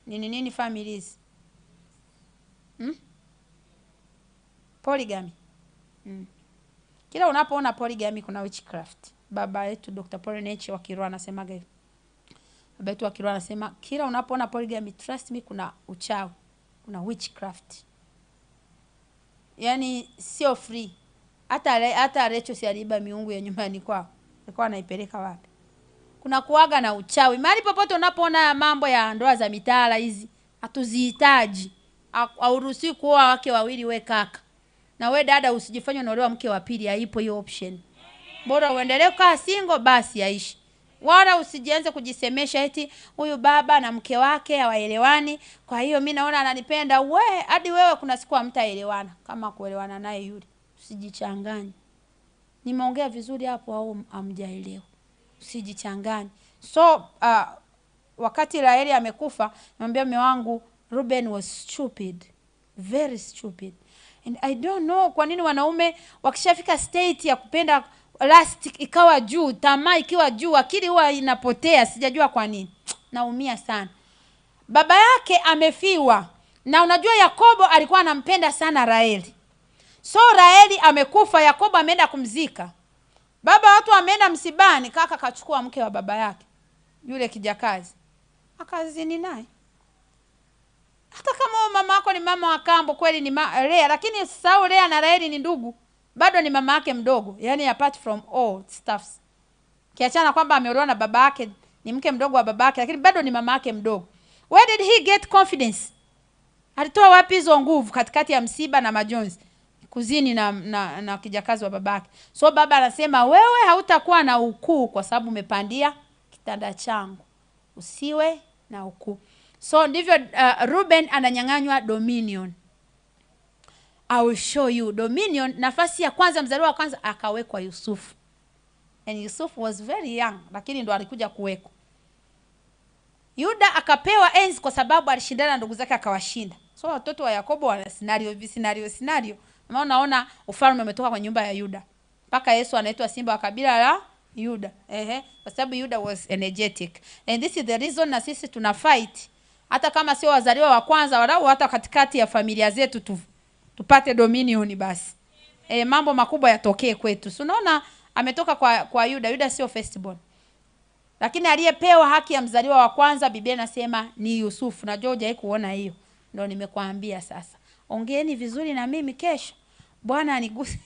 Nini families? Polygamy. Kila unapoona polygamy kuna witchcraft. Baba yetu Dr. Paul Neche wa Kiroa anasemaga hivyo. Baba yetu wa Kiroa anasema kila unapoona polygamy, trust me, kuna uchawi, kuna witchcraft. Yaani sio free. Hata Rachel si aliiba miungu ya nyumbani kwao. Alikuwa anaipeleka wapi? Kuna kuaga na uchawi. Mahali popote unapoona mambo ya ndoa za mitaala hizi, hatuzihitaji. hauruhusiwi kuoa wake wawili we kaka. Na we dada usijifanye unaolewa mke wa pili, haipo hiyo option. Bora uendelee kukaa single basi yaishi. Wala usijianze kujisemesha eti huyu baba na mke wake hawaelewani, kwa hiyo mimi naona ananipenda. Hadi wewe kuna siku hamtaelewana kama kuelewana naye yule. Usijichanganye. Nimeongea vizuri hapo au hamjaelewa? Usijichanganye. So wakati Raheli amekufa, nimwambia mume wangu Reuben was stupid, very stupid. And I don't know kwa nini wanaume wakishafika state ya kupenda last ikawa juu, tamaa ikiwa juu, akili huwa inapotea. Sijajua kwa nini. Naumia sana. Baba yake amefiwa, na unajua Yakobo alikuwa anampenda sana Raheli. So Raheli amekufa, Yakobo ameenda kumzika. Baba watu ameenda msibani, kaka kachukua mke wa baba yake, yule kijakazi, akazini naye. Hata kama mama yako ni mama wa kambo kweli, ni Lea, lakini sasa Lea na Raheli ni ndugu, bado ni mama yake mdogo. Yani apart from all stuffs, kiachana kwamba ameolewa na baba yake, ni mke mdogo wa baba yake, lakini bado ni mama yake mdogo. Where did he get confidence? Alitoa wapi hizo nguvu katikati ya msiba na majonzi, kuzini na kijakazi wa babake? So baba anasema wewe hautakuwa na ukuu kwa sababu umepandia kitanda changu, usiwe na ukuu. So ndivyo Reuben ananyang'anywa dominion. I will show you dominion. Nafasi ya kwanza, mzaliwa wa kwanza, akawekwa Yusufu. And Yusuf was very young, lakini ndo alikuja kuwekwa. Yuda akapewa enzi kwa sababu alishindana na ndugu zake akawashinda. So watoto wa Yakobo wana scenario. Unaona ufalme umetoka kwa nyumba ya Yuda. Mpaka Yesu anaitwa simba wa kabila la Yuda. Kwa sababu Yuda was energetic. And this is the reason na sisi tuna fight. Hata kama sio wazaliwa wa kwanza, walau hata katikati ya familia zetu tupate dominion basi. Mambo makubwa yatokee kwetu. So unaona ametoka kwa Yuda. Yuda sio firstborn. Lakini aliyepewa haki ya mzaliwa wa kwanza, Biblia inasema ni Yusufu. Na George haikuona hiyo. Ndio nimekuambia sasa. Ongeeni vizuri na mimi kesho. Bwana aniguse.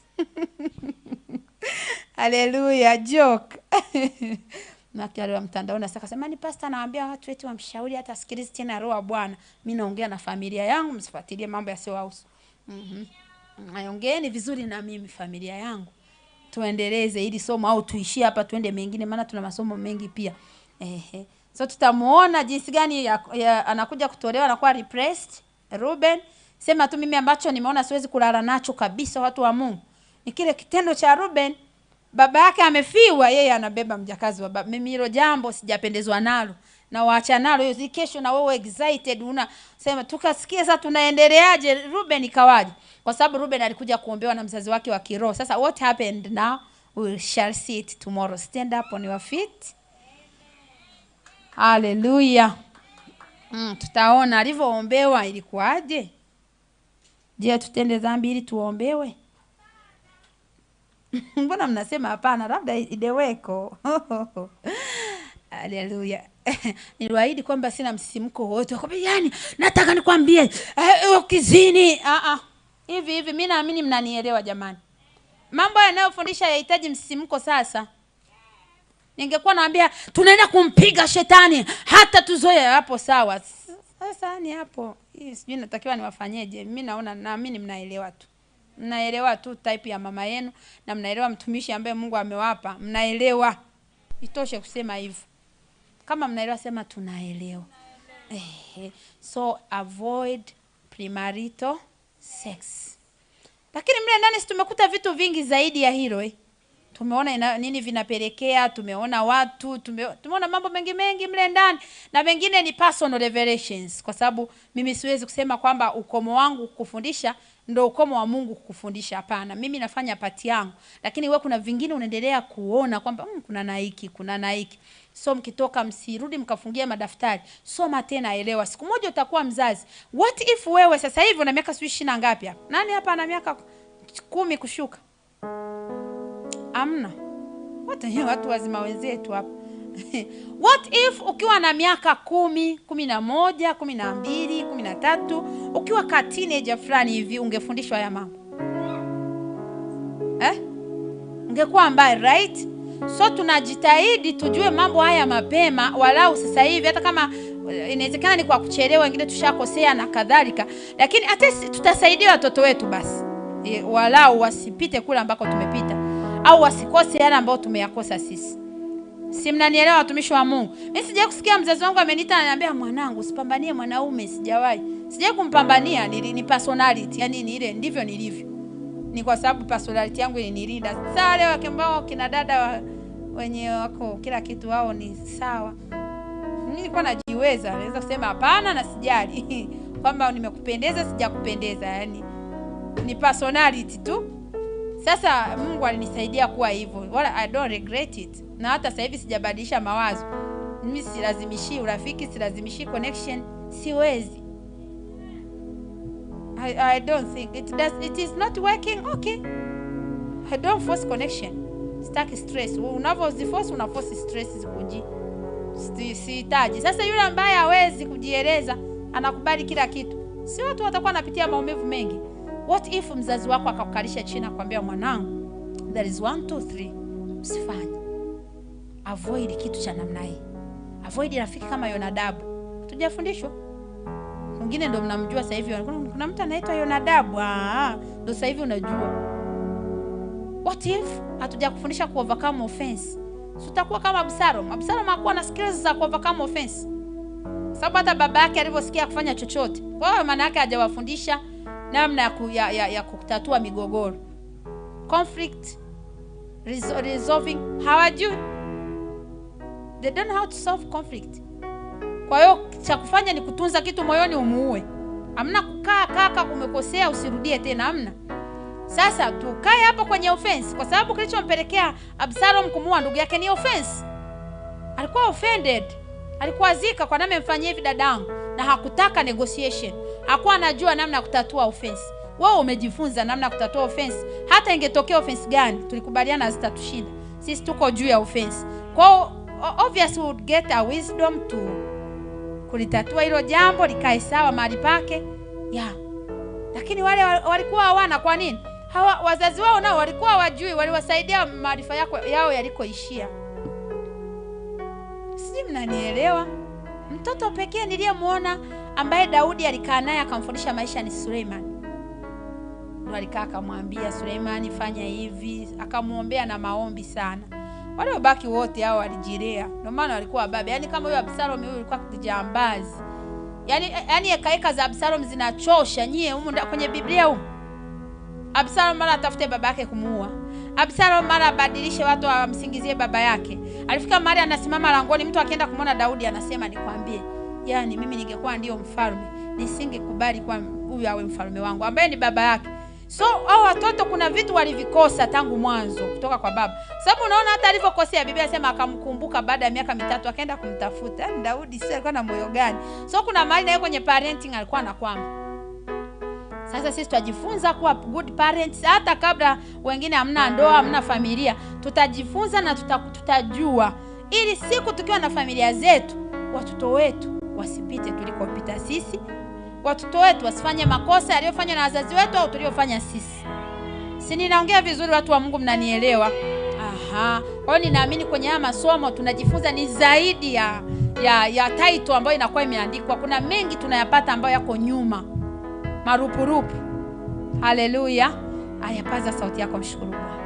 Haleluya, joke. Na kialio mtandaoni sasa sema ni pastor anawaambia watu eti wamshauri hata sikilizi tena roho wa Bwana. Mimi naongea na familia yangu, msifuatilie mambo yasiyohusu. Ongeeni vizuri na mimi familia yangu. Tuendeleze ili somo au tuishie hapa tuende mengine, maana tuna masomo mengi pia. So tutamuona jinsi gani anakuja kutolewa na kuwa repressed. Reuben, sema tu mimi ambacho nimeona siwezi kulala nacho kabisa, watu wa Mungu, ni kile kitendo cha Reuben. Baba yake amefiwa, yeye anabeba mjakazi wa baba. Mimi hilo jambo sijapendezwa nalo, na waacha nalo hiyo. Kesho na wewe excited unasema tukasikie sasa tunaendeleaje, Reuben ikawaje? Kwa sababu Reuben alikuja kuombewa na mzazi wake wa kiroho. Sasa what happened now? We shall see it tomorrow. Stand up on your feet. Hallelujah. Tutaona alivyoombewa ilikuwaje. Je, tutende dhambi ili tuombewe? Mbona mnasema hapana, labda ideweko. Hallelujah. Niliwaahidi kwamba sina msisimko wote. Yani nataka nikwambie ukizini hivi mimi naamini mnanielewa jamani. Mambo yanayofundisha yanahitaji msisimko. Sasa ningekuwa naambia tunaenda kumpiga shetani hata tuzoe, hapo sawa. Sasa ni hapo hii sijui natakiwa niwafanyeje. Mimi naamini mnaelewa tu. Mnaelewa tu type ya mama yenu, na mnaelewa mtumishi ambaye Mungu amewapa. Mnaelewa. Itoshe kusema hivyo. Kama mnaelewa sema tunaelewa. So avoid premarital sex. Lakini mle ndani tumekuta vitu vingi zaidi ya hilo. Tumeona nini vinapelekea, tumeona watu, tumeona mambo mengi mle ndani, na mengine ni personal revelations, kwa sababu mimi siwezi kusema kwamba ukomo wangu kukufundisha ndio ukomo wa Mungu kukufundisha. Hapana, mimi nafanya pati yangu, lakini wewe kuna vingine unaendelea kuona kwamba kuna na hiki. So mkitoka msirudi mkafungia madaftari. Soma tena, elewa. Siku moja utakuwa mzazi. What if wewe sasa hivi una miaka 20 ngapi hapa? Nani hapa ana miaka 10 kushuka? Amna. Watu wazima wenzetu hapa. What if ukiwa na miaka 10, 11, 12, 13, ukiwa ka teenager fulani hivi ungefundishwa haya mambo? Ungekuwa mbaya, right? So tunajitahidi tujue mambo haya mapema, walau sasa hivi, hata kama inawezekana ni kwa kuchelewa, wengine tushakosea na kadhalika, lakini hata tutasaidia watoto wetu basi walau wasipite kule ambako tumepita, au wasikose yale ambayo tumeyakosa sisi. Si mnanielewa watumishi wa Mungu? Mimi sijawahi kusikia mzazi wangu ameniita ananiambia mwanangu usipambanie mwanaume, sijawahi kumpambania. Ni personality, yani ni ile ndivyo nilivyo. Ni kwa sababu personality yangu ilinilinda. Sasa wale wakembao kina dada wenye wako kila kitu wao ni sawa. Mimi nilikuwa najiweza, naweza kusema hapana na sijali kwamba nimekupendeza sijakupendeza, yani ni personality tu. Sasa Mungu alinisaidia kuwa hivyo. Wala I don't regret it. Na hata sasa hivi sijabadilisha mawazo. Mimi silazimishi urafiki, silazimishi connection, siwezi. I don't think it is not working. Okay. I don't force connection. Sitaki stress. Unavoziforce unaforce stress zikuji. Sihitaji. Sasa yule ambaye hawezi kujieleza, anakubali kila kitu, si watu watakuwa wanapitia maumivu mengi. What if mzazi wako akakukalisha chini akwambia mwanangu, there is 1 2 3, usifanye. Avoid kitu cha namna hii. Avoid rafiki kama Yonadabu. Tujafundishwa. Mwingine ndio mnamjua sasa hivi. Kuna mtu anaitwa Yonadabu. Ndio sasa hivi unajua. What if hatujakufundisha ku overcome offense? Tutakuwa kama Absalom. Absalom hakuwa na skills za ku overcome offense. Sababu hata baba yake alivyosikia kufanya chochote. Kwa hiyo maana yake hajawafundisha namna ya kutatua migogoro. Conflict resolving hawajui. They don't know how to solve conflict. Kwa hiyo cha kufanya ni kutunza kitu moyoni umuue. Hamna kukaa kaka umekosea usirudie tena, hamna. Sasa tukae hapo kwenye offense, kwa sababu kilichompelekea Absalom kumuua ndugu yake ni offense. Alikuwa offended. Alikuwa zika kwa nini amemfanyia hivi dadangu, na hakutaka negotiation. Hakuwa anajua namna ya kutatua offense. Wewe umejifunza namna ya kutatua offense. Hata ingetokea offense gani, tulikubaliana zitatushinda. Sisi tuko juu ya offense. Kwa obviously we would get a wisdom to kulitatua hilo jambo likae sawa mahali pake. Lakini wale walikuwa hawana. Kwa nini? Wazazi wao nao walikuwa hawajui, waliwasaidia maarifa yao yalikoishia. Si mnanielewa? Mtoto pekee niliyemuona ambaye Daudi alikaa naye akamfundisha maisha ni Suleiman. Ndio alikaa akamwambia Suleiman fanya hivi, akamuombea na maombi sana. Wale wabaki wote hao walijilea. Ndio maana walikuwa baba. Yaani kama huyo Absalom huyo alikuwa kijambazi. Yaani ekaeka za Absalom zinachosha nyie huko kwenye Biblia huko. Absalom mara atafute baba yake kumuua. Absalom mara abadilishe watu wamsingizie baba yake. Alifika mahali anasimama langoni, mtu akienda kumwona Daudi anasema nikwambie, yani mimi ningekuwa ndio mfalme, nisingekubali kwa huyu awe mfalme wangu ambaye ni baba yake. So hao watoto kuna vitu walivikosa tangu mwanzo kutoka kwa baba. Sababu unaona hata alivyokosea Biblia inasema akamkumbuka baada ya miaka 3 akaenda kumtafuta. Yaani Daudi sio alikuwa na moyo gani? So kuna mahali naye kwenye parenting alikuwa anakwama. Sasa sisi tutajifunza kuwa good parents hata kabla wengine hamna ndoa, hamna familia. Tutajifunza na tutajua ili siku tukiwa na familia zetu, watoto wetu wasipite tulikopita sisi. Watoto wetu wasifanye makosa yaliyofanywa na wazazi wetu au tuliyofanya sisi. Si ninaongea vizuri watu wa Mungu, mnanielewa? Kwa hiyo ninaamini kwenye haya masomo tunajifunza ni zaidi ya title ambayo inakuwa imeandikwa. Kuna mengi tunayapata ambayo yako nyuma. Marupurupu. Haleluya. Ayapaza sauti yako mshukuru Bwana.